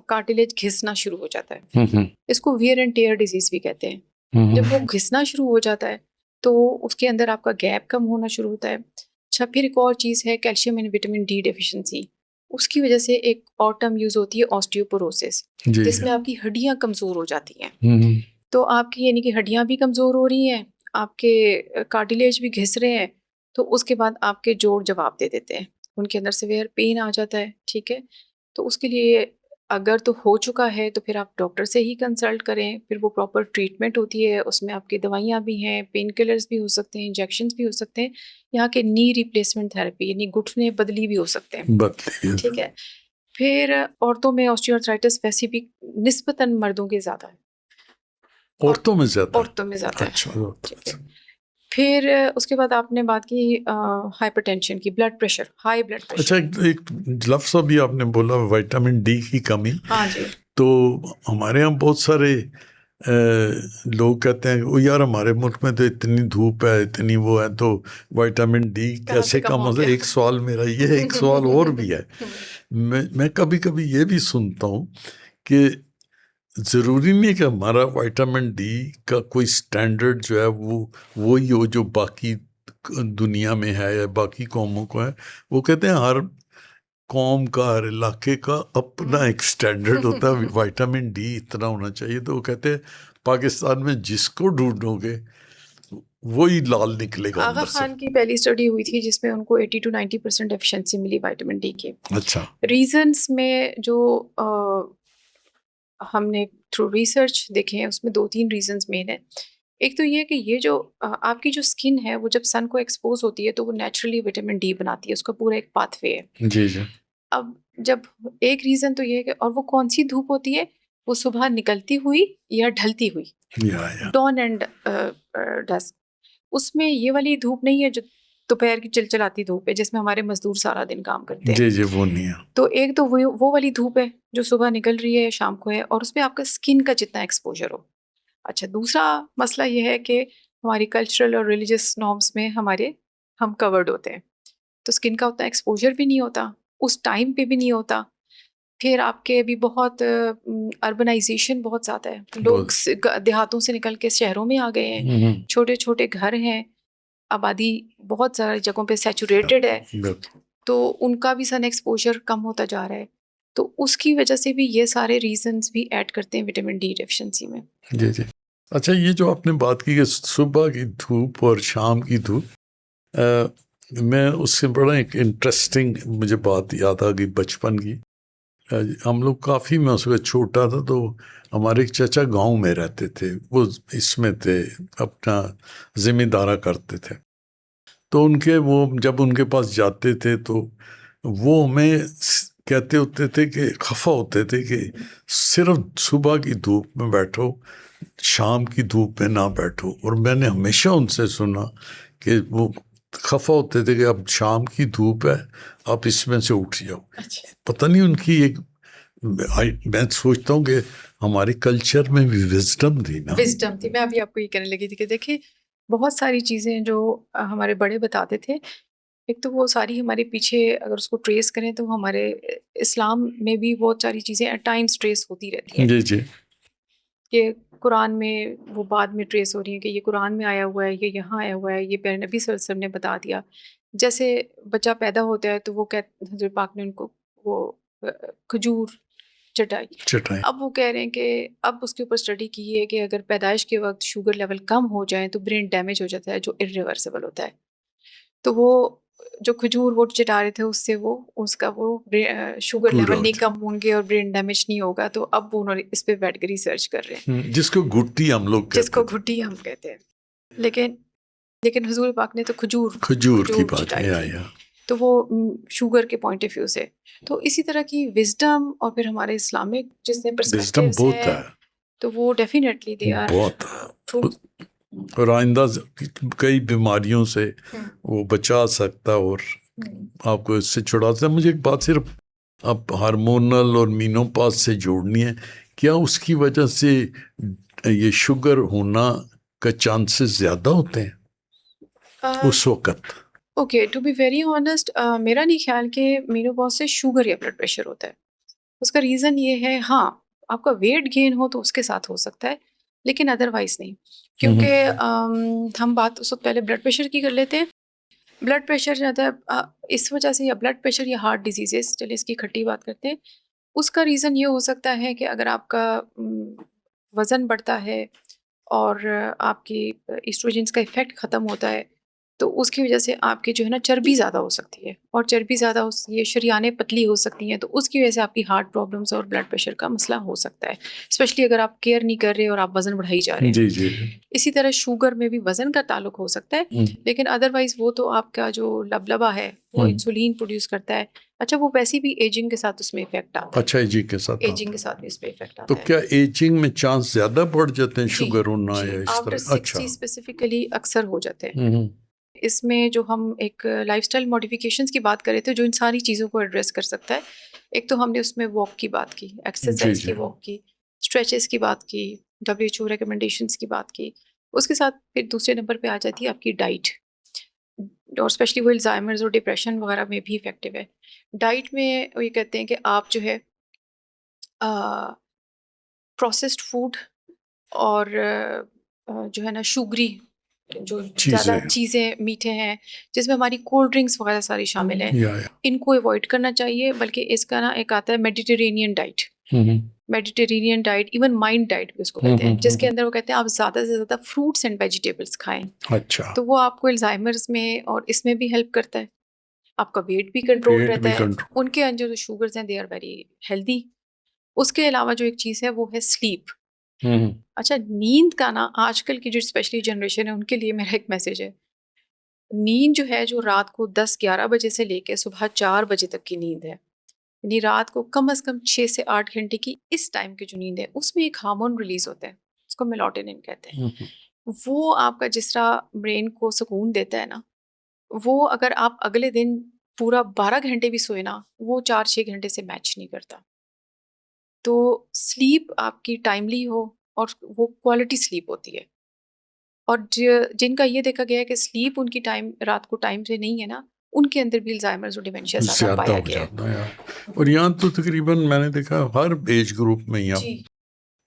कार्टिलेज घिसना शुरू हो जाता है। इसको वियर एंड टेयर डिजीज़ भी कहते हैं। जब वो घिसना शुरू हो जाता है तो उसके अंदर आपका गैप कम होना शुरू होता है। अच्छा, फिर एक और चीज़ है calcium and vitamin D deficiency. उसकी वजह से एक और टर्म यूज़ होती है ऑस्टियोपोरोसिस, जिसमें आपकी हड्डियाँ कमज़ोर हो जाती हैं। तो आपकी यानी कि हड्डियाँ भी कमज़ोर हो रही हैं, आपके कार्टिलेज भी घिस रहे हैं, तो उसके बाद आपके जोड़ जवाब दे देते हैं, उनके अंदर सीवियर पेन आ जाता है। ठीक है, तो उसके लिए अगर तो हो चुका है तो फिर आप डॉक्टर से ही कंसल्ट करें, फिर वो प्रॉपर ट्रीटमेंट होती है, उसमें आपकी दवाइयाँ भी हैं, पेन किलर्स भी हो सकते हैं, इंजेक्शंस भी हो सकते हैं, यहाँ के नी रिप्लेसमेंट थेरेपी यानी घुटने बदली भी हो सकते हैं। ठीक है, फिर औरतों में ऑस्टियोआर्थराइटिस वैसे भी निस्बतन मर्दों के ज़्यादा है, औरतों में ज़्यादा। औरतों में ज़्यादा है। अच्छा, ठीक है, फिर उसके बाद आपने बात की हाइपरटेंशन की, blood pressure, high blood pressure. अच्छा, एक लफ्ज़ अभी आपने बोला विटामिन डी की कमी। हाँ जी। तो हमारे यहाँ बहुत सारे लोग कहते हैं वो यार हमारे मुल्क में तो इतनी धूप है, इतनी वो है, तो विटामिन डी कैसे कम हो जाए। एक सवाल मेरा ये है, एक सवाल और भी है। मैं कभी कभी ये भी सुनता हूँ कि ज़रूरी नहीं कि हमारा विटामिन डी का कोई स्टैंडर्ड जो है वो ही हो जो बाकी दुनिया में है या बाकी कौमों को है। वो कहते हैं हर कौम का, हर इलाके का अपना एक स्टैंडर्ड होता है, विटामिन डी इतना होना चाहिए। तो वो कहते हैं पाकिस्तान में जिसको ढूंढोगे वही लाल निकलेगा आगा अंदर से। खान की पहली स्टडी हुई थी जिसमें उनको 80 to 90% एफिशिएंसी मिली विटामिन डी की। अच्छा। रीजंस में जो हमने थ्रू रिसर्च देखे हैं, उसमें 2-3 रीजंस मेन है। एक तो ये है कि ये जो आपकी जो स्किन है वो जब सन को एक्सपोज होती है तो वो नेचुरली विटामिन डी बनाती है, उसका पूरा एक पाथवे है। जी जी। अब जब एक रीज़न तो ये है कि, और वो कौन सी धूप होती है, वो सुबह निकलती हुई या ढलती हुई, या डॉन एंड डस्क। उसमें ये वाली धूप नहीं है जो दोपहर की चिलचिलाती धूप है जिसमें हमारे मजदूर सारा दिन काम करते हैं। जी जी, वो नहीं है। तो एक तो वो वाली धूप है जो सुबह निकल रही है शाम को है, और उसमें आपका स्किन का जितना एक्सपोजर हो। अच्छा, दूसरा मसला ये है कि हमारी कल्चरल और रिलीजियस नॉर्म्स में हम कवर्ड होते हैं, तो स्किन का उतना एक्सपोजर भी नहीं होता, उस टाइम पे भी नहीं होता। फिर आपके अभी बहुत अर्बनाइजेशन बहुत ज़्यादा है, लोग देहातों से निकल के शहरों में आ गए हैं, छोटे छोटे घर हैं, आबादी बहुत सारी जगहों पे सैचुरेटेड है, तो उनका भी सन एक्सपोजर कम होता जा रहा है। तो उसकी वजह से भी ये सारे रीजंस भी ऐड करते हैं विटामिन डी डेफिशिएंसी में। जी जी। अच्छा, ये जो आपने बात की कि सुबह की धूप और शाम की धूप, मैं उससे बड़ा एक इंटरेस्टिंग मुझे बात याद आ गई बचपन की। हम लोग काफ़ी, मैं उस वक्त छोटा था, तो हमारे एक चाचा गांव में रहते थे, वो इसमें थे, अपना ज़िम्मेदारा करते थे। तो जब उनके पास जाते थे तो वो हमें कहते होते थे कि खफा होते थे कि सिर्फ सुबह की धूप में बैठो, शाम की धूप में ना बैठो। और मैंने हमेशा उनसे सुना कि वो खफा होते थे कि अब शाम की धूप है, आप इसमें से उठ जाओ। अच्छा। पता नहीं उनकी एक, मैं सोचता हूँ कि हमारे कल्चर में भी विजडम थी ना। विजडम थी, मैं अभी आपको ये कहने लगी थी कि देखिए बहुत सारी चीज़ें जो हमारे बड़े बताते थे, एक तो वो सारी हमारे पीछे अगर उसको ट्रेस करें तो हमारे इस्लाम में भी बहुत सारी चीज़ें एट टाइम्स ट्रेस होती रहती हैं जी जी। कि कुरान में वो बाद में ट्रेस हो रही है कि ये कुरान में आया हुआ है, ये यहाँ आया हुआ है, ये प्यारे नबी सल्लल्लाहु अलैहि वसल्लम ने बता दिया। जैसे बच्चा पैदा होता है तो वो हज़रत पाक ने उनको वो खजूर चटाई। अब वो कह रहे हैं कि अब उसके ऊपर स्टडी की है कि अगर पैदाइश के वक्त शुगर लेवल कम हो जाए तो ब्रेन डैमेज हो जाता है जो इरिवर्सिबल होता है। तो वो जो खजूर वो चटा रहे थे उससे उसका शुगर लेवल नहीं कम होंगे और ब्रेन डैमेज नहीं होगा। तो अब वो उन्होंने इस पे बैठ कर रिसर्च कर रहे हैं, जिसको घुट्टी हम लोग कहते जिसको थे। घुट्टी हम कहते हैं। लेकिन लेकिन हुजूर पाक ने तो खजूर की बात चटाई है थी, या। तो वो शुगर के पॉइंट ऑफ व्यू से। तो इसी तरह की विजडम और फिर हमारे इस्लामिक जितने विजडम पर्सपेक्टिव्स बहुत हैं है, तो वो डेफिनेटली दे आर बहुत ट्रू। और आइंदा कई बीमारियों से वो बचा सकता और आपको इससे छुड़ा सकता। मुझे एक बात सिर्फ आप हार्मोनल और मीनोपॉज से जोड़नी है, क्या उसकी वजह से ये शुगर होना का चांसेस ज़्यादा होते हैं उस वक्त? Okay, to be very honest, मेरा नहीं ख्याल कि मेनोपॉज से शुगर या ब्लड प्रेशर होता है। उसका रीज़न ये है, हाँ आपका वेट गेन हो तो उसके साथ हो सकता है, लेकिन अदरवाइज नहीं। क्योंकि हम बात उस वक्त पहले ब्लड प्रेशर की कर लेते हैं। ब्लड प्रेशर ज़्यादा इस वजह से, या ब्लड प्रेशर या हार्ट डिजीजेस, चलिए इसकी खट्टी बात करते हैं। उसका रीज़न ये हो सकता है कि अगर आपका वज़न बढ़ता है और आपकी एस्ट्रोजन्स का इफ़ेक्ट ख़त्म होता है, तो उसकी वजह से आपकी जो है ना चर्बी ज़्यादा हो सकती है, और चर्बी ज़्यादा हो सकती है, शरीयानें पतली हो सकती हैं, तो उसकी वजह से आपकी हार्ट प्रॉब्लम्स और ब्लड प्रेशर का मसला हो सकता है, स्पेशली अगर आप केयर नहीं कर रहे और आप वज़न बढ़ाई जा रहे हैं। जी जी। इसी तरह शुगर में भी वज़न का ताल्लुक हो सकता है, लेकिन अदरवाइज़ वो तो आपका जो लबलबा है वो इंसुलिन प्रोड्यूस करता है। अच्छा, वो वैसे भी एजिंग के साथ उसमें इफेक्ट आता है। अच्छा, एजिंग के साथ एजिंग के साथ भी इस पे इफेक्ट तो आता है। क्या एजिंग में चांस ज़्यादा बढ़ जाते हैं जी, शुगर होना जी, या इस आफ्टर तरह? 60 स्पेसिफिकली अक्सर हो जाते हैं। हम्म। इसमें जो हम एक लाइफस्टाइल मॉडिफिकेशंस की बात कर रहे थे जो इन सारी चीज़ों को एड्रेस कर सकता है। एक तो हमने उसमें वॉक की बात की, जी एक्सरसाइज जी। की, वॉक की, स्ट्रेचेस की बात की, WHO रिकमेंडेशंस की बात की। उसके साथ फिर दूसरे नंबर पे आ जाती है आपकी डाइट, और स्पेशली वो अल्जाइमर्स और डिप्रेशन वगैरह में भी इफेक्टिव है। डाइट में वो ये कहते हैं कि आप जो है प्रोसेस्ड फूड और जो है ना शुगरी, जो ज़्यादा चीज़ें चीज़ें मीठे हैं जिसमें हमारी कोल्ड ड्रिंक्स वगैरह सारी शामिल हैं, या। इनको अवॉइड करना चाहिए। बल्कि इसका ना एक आता है Mediterranean diet, Mediterranean diet, even mind diet भी उसको कहते हैं, जिसके अंदर वो कहते हैं आप ज़्यादा से ज़्यादा फ्रूट्स एंड वेजिटेबल्स खाएं। अच्छा, तो वो आपको अल्जाइमर्स में और इसमें भी हेल्प करता है, आपका वेट भी कंट्रोल पेट रहता भी है, कंट्रोल। उनके अंदर जो शुगर्स हैं दे आर वेरी हेल्दी। उसके अलावा जो एक चीज़ है वो है स्लीप। अच्छा, नींद का ना आजकल की जो स्पेशली जनरेशन है उनके लिए मेरा एक मैसेज है, नींद जो है, जो रात को 10-11 बजे से लेके सुबह 4 बजे तक की नींद है, यानी रात को कम से कम 6 से 8 घंटे की इस टाइम की जो नींद है, उसमें एक हार्मोन रिलीज होता है, उसको मेलाटोनिन कहते हैं। वो आपका जिस तरह ब्रेन को सुकून देता है ना, वो अगर आप अगले दिन पूरा 12 घंटे भी सोए ना, वो 4-6 घंटे से मैच नहीं करता। तो स्लीप आपकी टाइमली हो और वो क्वालिटी स्लीप होती है। और जिनका ये देखा गया है कि स्लीप उनकी टाइम रात को टाइम से नहीं है ना, उनके अंदर भी अल्जाइमर्स और डिमेंशिया ज़्यादा ज़्यादा पाया हो गया है। जाता है यार। और यहाँ तो तकरीबन मैंने देखा हर एज ग्रुप में यहाँ जी,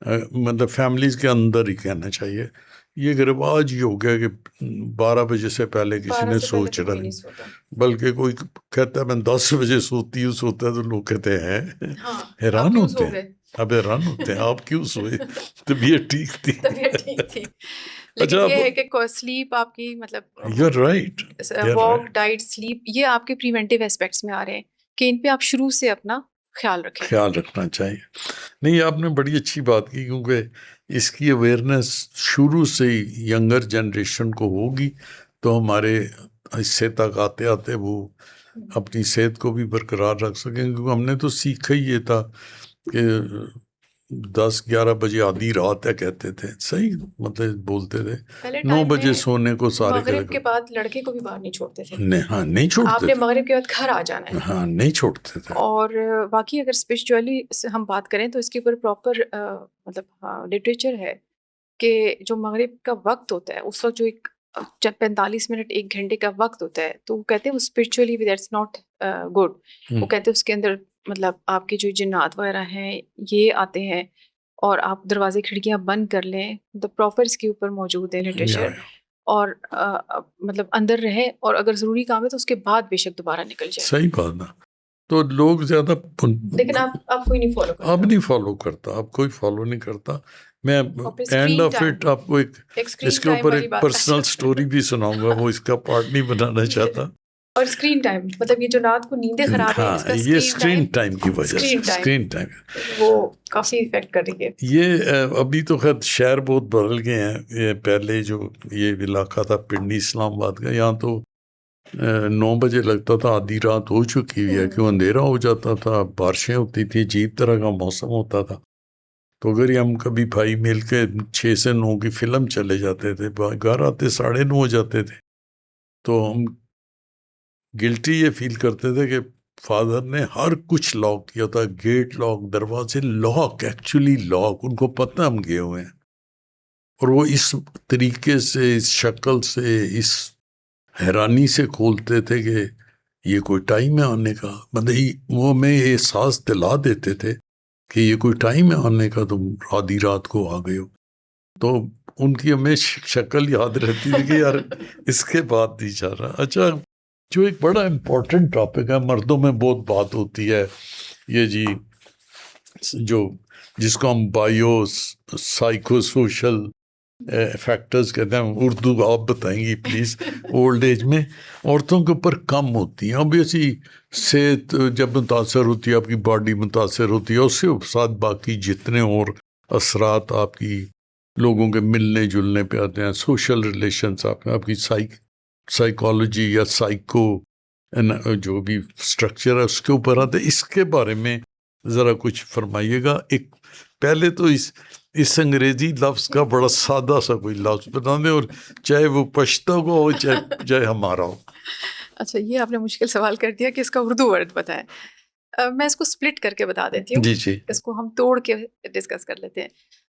मतलब फैमिलीज के अंदर ही कहना चाहिए, ये एक रिवाज ही हो गया कि 12 बजे से पहले किसी 12 ने से पहले सोच तो कोई रहा नहीं नहीं। सोता। बल्कि कोई कहता है मैं 10 बजे सोता है तो लोग कहते हैं हाँ, आप हैरान क्यों होते सो हैं। गए? अब हैरान होते हैं आप क्यों सोए, तबीयत ठीक थी। तबीयत ठीक थी। लेकिन अच्छा ये है आप, कि स्लीप आपकी you are right, you are walk, right. Diet, sleep ये आपके प्रिवेंटिव एस्पेक्ट्स में आ रहे हैं कि इन पे आप शुरू से अपना ख्याल रखें। ख्याल रखना चाहिए। नहीं, आपने बड़ी अच्छी बात की, क्योंकि इसकी अवेयरनेस शुरू से ही यंगर जनरेशन को होगी तो हमारे हिस्से तक आते आते वो अपनी सेहत को भी बरकरार रख सकेंगे। क्योंकि हमने तो सीखा ही ये था कि 10-11 बजे आधी रात है कहते थे, सही मतलब बोलते थे। पहले 9 टाइम बजे में सोने को सारे मगरिब के कहे, बाद लड़के को भी बाहर नहीं छोड़ते थे। नहीं, हाँ नहीं छोड़ते आपने थे, मगरिब के बाद घर आ जाना है। हाँ नहीं छोड़ते थे। और बाकी अगर स्पिरिचुअली से हम बात करें तो इसके ऊपर प्रॉपर मतलब हाँ, लिटरेचर है कि जो मगरिब का वक्त होता है उस वक्त जो एक जब 45 मिनट 1 घंटे का वक्त होता है तो वो कहते हैं वो स्पिरिचुअली दैट्स नॉट गुड। वो कहते हैं उसके अंदर मतलब आपके जो जिन्नात वगैरह हैं ये आते हैं और आप दरवाजे खिड़कियां बंद कर लें। तो प्रॉपर इसके ऊपर मौजूद है या, लिटरेचर। और मतलब अंदर रहे और अगर ज़रूरी काम है तो उसके बाद बेशक दोबारा निकल जाए। सही बात ना। तो लोग ज़्यादा लेकिन आप कोई नहीं फॉलो अब करता। नहीं फॉलो करता, अब कोई फॉलो नहीं करता। मैं और फिर and screen of time, it आपको एक स्क्रीन इसके टाइम ऊपर वाली एक बात आ पर्सनल जाती स्टोरी भी सुनाऊंगा, वो इसका पार्ट नहीं बनाना है। चाहता। और स्क्रीन टाइम मतलब ये जो रात को नींदें खराब है हाँ, इसका ये स्क्रीन स्क्रीन टाइम। टाइम की वजह से, स्क्रीन टाइम स्क्रीन टाइम। वो काफ़ी इफेक्ट कर रही है। ये अभी तो खैर शहर बहुत बदल गए हैं। ये पहले जो ये इलाका था पिंडी इस्लामाबाद का, यहाँ तो 9 बजे लगता था आधी रात हो चुकी हुई है, क्यों अंधेरा हो जाता था, बारिशें होती थी, अजीब तरह का मौसम होता था। तो अगर ये हम कभी भाई मिल के 6 से 9 की फिल्म चले जाते थे, घर आते 9:30 हो जाते थे, तो हम गिल्टी ये फील करते थे कि फादर ने हर कुछ लॉक किया था, गेट लॉक, दरवाजे लॉक, एक्चुअली लॉक, उनको पता हम गए हुए हैं। और वो इस तरीके से, इस शक्ल से, इस हैरानी से खोलते थे कि ये कोई टाइम है आने का, मतलब वो हमें ये एहसास दिला देते थे कि ये कोई टाइम है आने का, तुम आधी रात को आ गए हो। तो उनकी हमें शक्ल याद रहती थी कि यार इसके बाद नहीं जा रहा। अच्छा, जो एक बड़ा इम्पोर्टेंट टॉपिक है, मर्दों में बहुत बात होती है, ये जी जो जिसको हम बायो साइको सोशल फैक्टर्स कहते हैं, उर्दू आप बताएंगी प्लीज़। ओल्ड एज में औरतों के ऊपर कम होती हैं, ऑब्वियसली सेहत जब मुतासर होती है, आपकी बॉडी मुतासर होती है, उसके साथ बाकी जितने और असरात आपकी लोगों के मिलने जुलने पे आते हैं, सोशल रिलेशंस आपकी साइकोलॉजी या साइको जो भी स्ट्रक्चर है उसके ऊपर आते हैं। इसके बारे में ज़रा कुछ फरमाइएगा। एक पहले तो इस अंग्रेजी लफ्ज़ का बड़ा सादा सा कोई लफ्ज़ बता दें, और चाहे वो पश्तो का हो चाहे हमारा हो। अच्छा, ये आपने मुश्किल सवाल कर दिया कि इसका उर्दू वर्ड बताएं। मैं इसको स्प्लिट करके बता देती हूँ। जी जी। इसको हम तोड़ के डिस्कस कर लेते हैं।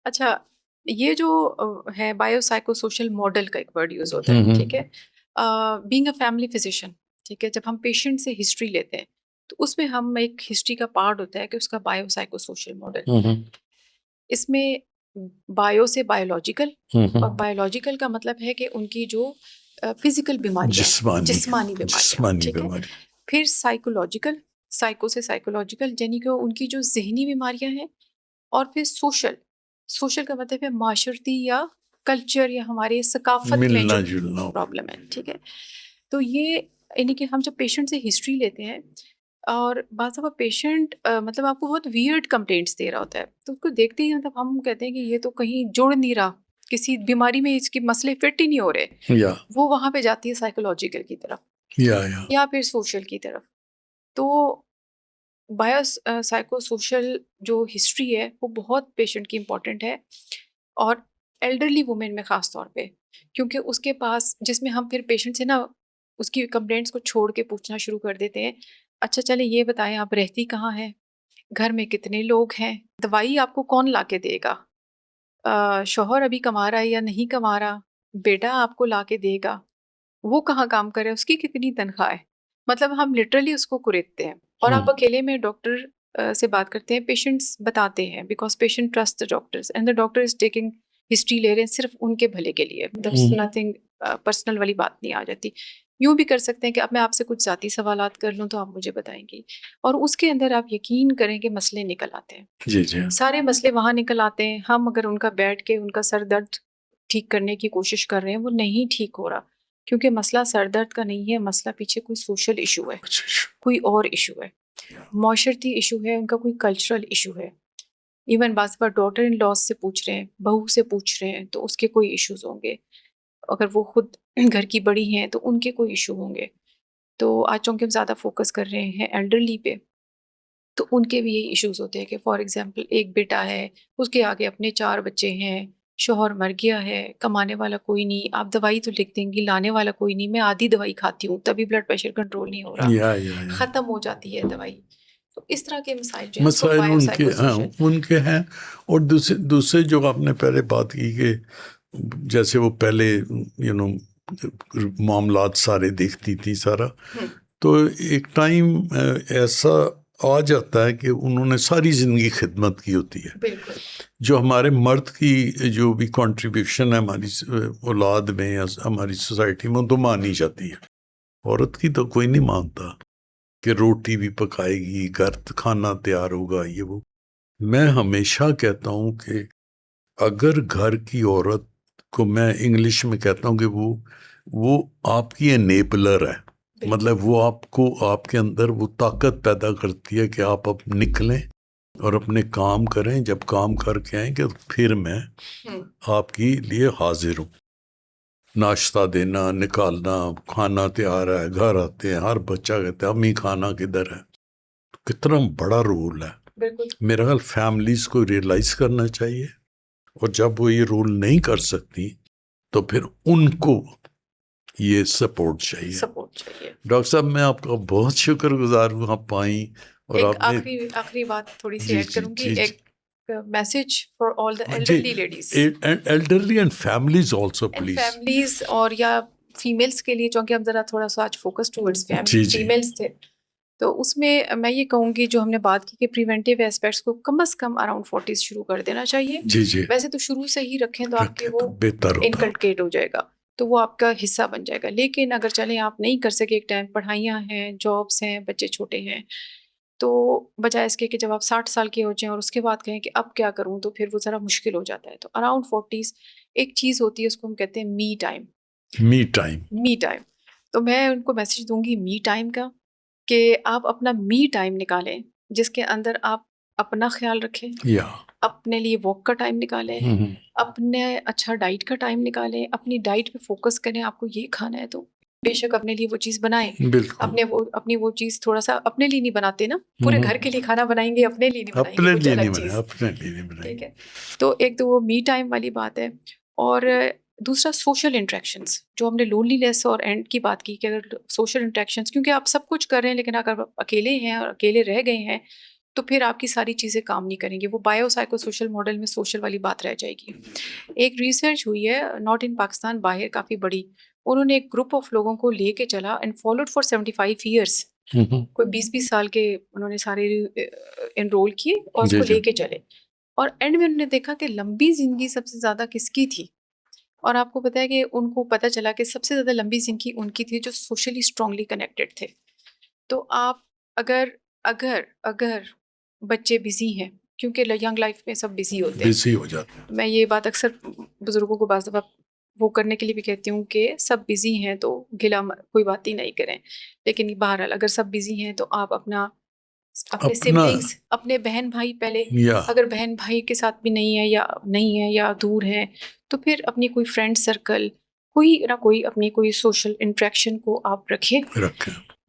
अच्छा, ये जो है बायोसाइको सोशल मॉडल का एक वर्ड यूज़ होता है, ठीक है। बीइंग अ फैमिली फिजिशियन, ठीक है, जब हम पेशेंट से हिस्ट्री लेते हैं तो उसमें हम एक हिस्ट्री का पार्ट होता है कि उसका बायोसाइको सोशल मॉडल। इसमें बायो से बायोलॉजिकल, और बायोलॉजिकल का मतलब है कि उनकी जो फिजिकल बीमारियां हैं, जिस्मानी बीमारियां, जिस्मानी ठीक है। बीमारी। फिर साइकोलॉजिकल, साइको से साइकोलॉजिकल यानी कि उनकी जो जहनी बीमारियां हैं। और फिर सोशल, सोशल का मतलब है माशरती या कल्चर या हमारे सकाफत में मिलना जो जुलना। प्रॉब्लम है, ठीक है। तो ये यानी कि हम जब पेशेंट से हिस्ट्री लेते हैं और बात दफ़ा पेशेंट मतलब आपको बहुत वियर्ड कंप्लेंट्स दे रहा होता है तो उसको देखते ही मतलब हम कहते हैं कि ये तो कहीं जुड़ नहीं रहा, किसी बीमारी में इसके मसले फिट ही नहीं हो रहे। या वो वहाँ पे जाती है साइकोलॉजिकल की तरफ या या फिर सोशल की तरफ। तो बायो साइको सोशल जो हिस्ट्री है वो बहुत पेशेंट की इम्पॉर्टेंट है। और एल्डरली वुमेन में ख़ास तौर पे, क्योंकि उसके पास जिसमें हम फिर पेशेंट से ना उसकी कंप्लेंट्स को छोड़ के पूछना शुरू कर देते हैं, अच्छा चले ये बताएं आप रहती कहाँ हैं, घर में कितने लोग हैं, दवाई आपको कौन ला के देगा, शौहर अभी कमा रहा है या नहीं कमा रहा, बेटा आपको ला के देगा, वो कहाँ काम करे, उसकी कितनी तनख्वाह है। मतलब हम लिटरली उसको कुरेदते हैं। और आप अकेले में डॉक्टर से बात करते हैं, पेशेंट्स बताते हैं, because patient trust the doctors and the doctor is taking history, ले रहे हैं सिर्फ उनके भले के लिए, नथिंग पर्सनल वाली बात नहीं आ जाती। यूँ भी कर सकते हैं कि अब मैं आपसे कुछ ज़ाती सवालात कर लूँ तो आप मुझे बताएंगी, और उसके अंदर आप यकीन करें कि मसले निकल आते हैं। जी जी सारे मसले वहाँ निकल आते हैं। हम अगर उनका बैठ के उनका सर दर्द ठीक करने की कोशिश कर रहे हैं, वो नहीं ठीक हो रहा, क्योंकि मसला सर दर्द का नहीं है, मसला पीछे कोई सोशल इशू है, कोई और इशू है, माशरती इशू है, उनका कोई कल्चरल इशू है। इवन बात बार डॉटर इन लॉज से पूछ रहे हैं, बहू से पूछ रहे हैं, तो उसके कोई इश्यूज होंगे। अगर वो खुद घर की बड़ी हैं तो उनके कोई इशू होंगे। तो आज चूँकि हम ज़्यादा फोकस कर रहे हैं एल्डरली पे, तो उनके भी यही इश्यूज होते हैं कि फॉर एग्जांपल एक बेटा है, उसके आगे अपने 4 बच्चे हैं, शौहर मर गया है, कमाने वाला कोई नहीं, आप दवाई तो लिख देंगी, लाने वाला कोई नहीं, मैं आधी दवाई खाती हूँ तभी ब्लड प्रेशर कंट्रोल नहीं हो रहा, या ख़त्म हो जाती है दवाई। तो इस तरह के मसाइल जो हैं उसको मसाइल उनके बायोसाइकोसोशल। उनके हैं। और दूसरे दूसरे जो आपने पहले बात की कि जैसे वो पहले मामलात सारे देखती थी सारा, तो एक टाइम ऐसा आ जाता है कि उन्होंने सारी ज़िंदगी खिदमत की होती है। बिल्कुल। जो हमारे मर्द की जो भी कंट्रीब्यूशन है हमारी औलाद में या हमारी सोसाइटी में, तो मानी जाती है। औरत की तो कोई नहीं मानता कि रोटी भी पकाएगी, घर खाना तैयार होगा, ये वो। मैं हमेशा कहता हूँ कि अगर घर की औरत को, मैं इंग्लिश में कहता हूँ कि वो आपकी एनेबलर है, मतलब वो आपको, आपके अंदर वो ताकत पैदा करती है कि आप अब निकलें और अपने काम करें। जब काम करके आएंगे तो फिर मैं आपके लिए हाजिर हूँ। नाश्ता देना, निकालना, खाना तैयार है, घर आते हैं, हर बच्चा कहता है अम्मी खाना किधर है। कितना बड़ा रोल है। बिल्कुल। मेरा ख्याल फैमिलीज को रियलाइज करना चाहिए, और जब वो ये रोल नहीं कर सकती तो फिर उनको ये सपोर्ट चाहिए। डॉक्टर साहब, मैं आपका बहुत शुक्रगुजार हूँ, आप आई और एक आपने आखिरी बात थोड़ी सी ऐड करूंगी, एक message for all the elderly ladies, elderly and families also please, families और या फीमेल्स के लिए, क्योंकि हम जरा थोड़ा सा आज फोकस टुवर्ड्स फीमेल्स थे, तो उसमें मैं ये कहूँगी जो हमने बात की कि प्रिवेंटिव एस्पेक्ट्स को कम से कम अराउंड 40 शुरू कर देना चाहिए। जी वैसे तो शुरू से ही रखें तो आपके वो बेहतर इनकल्केट हो जाएगा, तो वो आपका हिस्सा बन जाएगा। लेकिन अगर चलें आप नहीं कर सके, एक टाइम पढ़ाइयाँ हैं, जॉब्स हैं, बच्चे छोटे हैं, तो बजाय इसके कि जब आप 60 साल के हो जाएं और उसके बाद कहें कि अब क्या करूं, तो फिर वो ज़रा मुश्किल हो जाता है। तो अराउंड 40s एक चीज़ होती है, उसको हम कहते हैं मी टाइम। मी टाइम तो मैं उनको मैसेज दूंगी मी टाइम का, कि आप अपना मी टाइम निकालें जिसके अंदर आप अपना ख्याल रखें, अपने लिए वॉक का टाइम निकालें, अपने अच्छा डाइट का टाइम निकालें, अपनी डाइट पे फोकस करें, आपको ये खाना है तो बेशक अपने लिए वो चीज़ बनाएं। अपनी वो चीज़ थोड़ा सा अपने लिए नहीं बनाते ना, पूरे घर के लिए खाना बनाएंगे, अपने लिए नहीं बनाएंगे, ठीक है। तो एक तो वो मी टाइम वाली बात है, और दूसरा सोशल इंटरेक्शंस, जो हमने लोनलीनेस और एंड की बात की, कि अगर सोशल इंटरेक्शंस, क्योंकि आप सब कुछ कर रहे हैं लेकिन अगर अकेले हैं और अकेले रह गए हैं तो फिर आपकी सारी चीज़ें काम नहीं करेंगी, वो बायोसाइकोसोशल मॉडल में सोशल वाली बात रह जाएगी। एक रिसर्च हुई है नॉट इन पाकिस्तान, बाहर काफ़ी बड़ी, उन्होंने एक ग्रुप ऑफ लोगों को लेके चला एंड फॉलोड फॉर 75 ईयर्स, कोई 20-20 साल के उन्होंने सारे एनरोल किए और उसको लेके चले, और एंड में उन्होंने देखा कि लंबी जिंदगी सबसे ज़्यादा किसकी थी। और आपको पता है कि उनको पता चला कि सबसे ज़्यादा लंबी जिंदगी उनकी थी जो सोशली स्ट्रांगली कनेक्टेड थे। तो आप अगर अगर अगर बच्चे बिजी हैं, क्योंकि यंग लाइफ में सब बिजी होते हैं, बिजी हो जाते हैं। मैं ये बात अक्सर बुजुर्गों को बाज़ दफ़ा वो करने के लिए भी कहती हूँ कि सब बिजी हैं तो गिला कोई बात ही नहीं करें, लेकिन बहरहाल अगर सब बिजी हैं तो आप अपने सिबलिंग्स, अपने बहन भाई पहले, अगर बहन भाई के साथ भी नहीं है या दूर है, तो फिर अपनी कोई फ्रेंड सर्कल, कोई ना कोई अपनी कोई सोशल इंटरेक्शन को आप रखें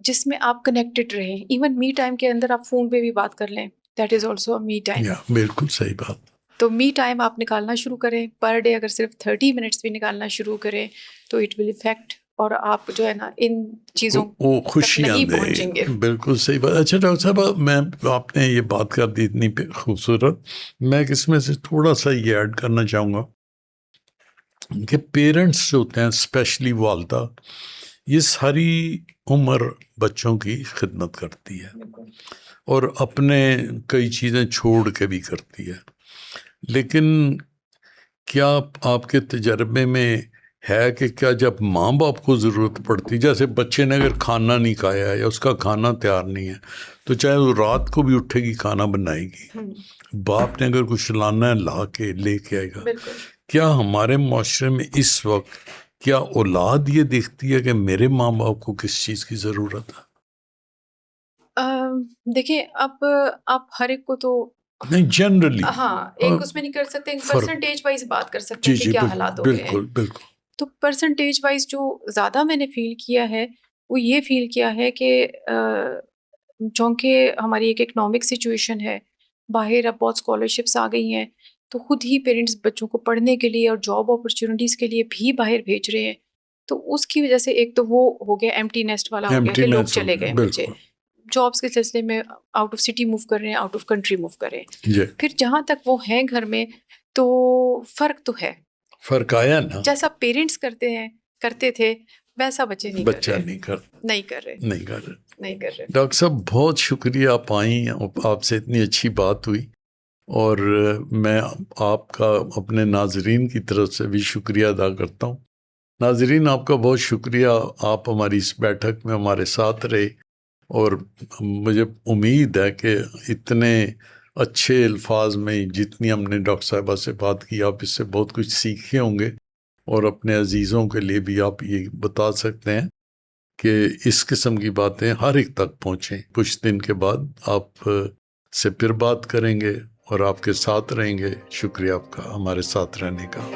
जिसमें आप कनेक्टेड रहें। इवन मी टाइम के अंदर आप फ़ोन पे भी बात कर लें, that is also a me time. बिल्कुल सही बात। तो मी टाइम आप निकालना शुरू करें, पर डे अगर सिर्फ 30 मिनट्स भी निकालना शुरू करें तो इट विल इफेक्ट और आप जो है ना इन चीज़ों वो तक खुशियाँ नहीं दें, पहुँचेंगे। बिल्कुल सही बात। अच्छा डॉक्टर साहब, मैं आपने ये बात कर दी इतनी खूबसूरत, मैं इसमें से थोड़ा सा ये ऐड करना चाहूँगा कि पेरेंट्स जो होते हैं, स्पेशली वालदा, ये सारी उम्र बच्चों की खिदमत करती है और अपने कई चीज़ें छोड़ के भी करती है, लेकिन क्या आपके तजर्बे में है कि क्या जब माँ बाप को ज़रूरत पड़ती, जैसे बच्चे ने अगर खाना नहीं खाया है या उसका खाना तैयार नहीं है, तो चाहे वो रात को भी उठेगी खाना बनाएगी, बाप ने अगर कुछ लाना है ला के लेके आएगा। बिल्कुल। क्या हमारे माशरे में इस वक्त क्या औलाद ये देखती है कि मेरे माँ बाप को किस चीज़ की ज़रूरत है? देखिए, अब आप हर एक को तो नहीं, जनरली हाँ, एक उसमें नहीं कर सकते, एक फर्क। परसेंटेज वाइज बात कर सकते जी हैं कि जी, क्या बिल्कुल हालात हो गए हैं। बिल्कुल बिल्कुल। तो परसेंटेज वाइज जो ज़्यादा मैंने फील किया है, वो ये फील किया है कि चूँकि हमारी एक इकोनॉमिक सिचुएशन है, बाहर अब बहुत स्कॉलरशिप्स आ गई हैं, तो खुद ही पेरेंट्स बच्चों को पढ़ने के लिए और जॉब अपॉर्चुनिटीज़ के लिए भी बाहर भेज रहे हैं। तो उसकी वजह से एक तो वो हो गया, एम्प्टी नेस्ट वाला हो गया एम्प्टी कि लोग नेस हो चले गया, गए बच्चे। बिल्कुल। जॉब्स के सिलसिले में आउट ऑफ सिटी मूव कर रहे हैं, आउट ऑफ कंट्री मूव कर रहे हैं। जी, फिर जहाँ तक वो हैं घर में, तो फ़र्क तो है। फर्क आया ना। जैसा पेरेंट्स करते थे, वैसा बच्चे नहीं कर बच्चा रहे। नहीं कर नहीं कर रहे, नहीं कर रहे। नहीं कर रहे। डॉक्टर साहब, बहुत शुक्रिया, आप आई, आपसे इतनी अच्छी बात हुई, और मैं आपका अपने नाजरीन की तरफ से भी शुक्रिया अदा करता हूँ। नाजरीन, आपका बहुत शुक्रिया, आप हमारी इस बैठक में हमारे साथ रहे, और मुझे उम्मीद है कि इतने अच्छे अल्फाज में जितनी हमने डॉक्टर साहिबा से बात की, आप इससे बहुत कुछ सीखे होंगे, और अपने अजीज़ों के लिए भी आप ये बता सकते हैं कि इस किस्म की बातें हर एक तक पहुँचें। कुछ दिन के बाद आप से फिर बात करेंगे और आपके साथ रहेंगे। शुक्रिया आपका हमारे साथ रहने का।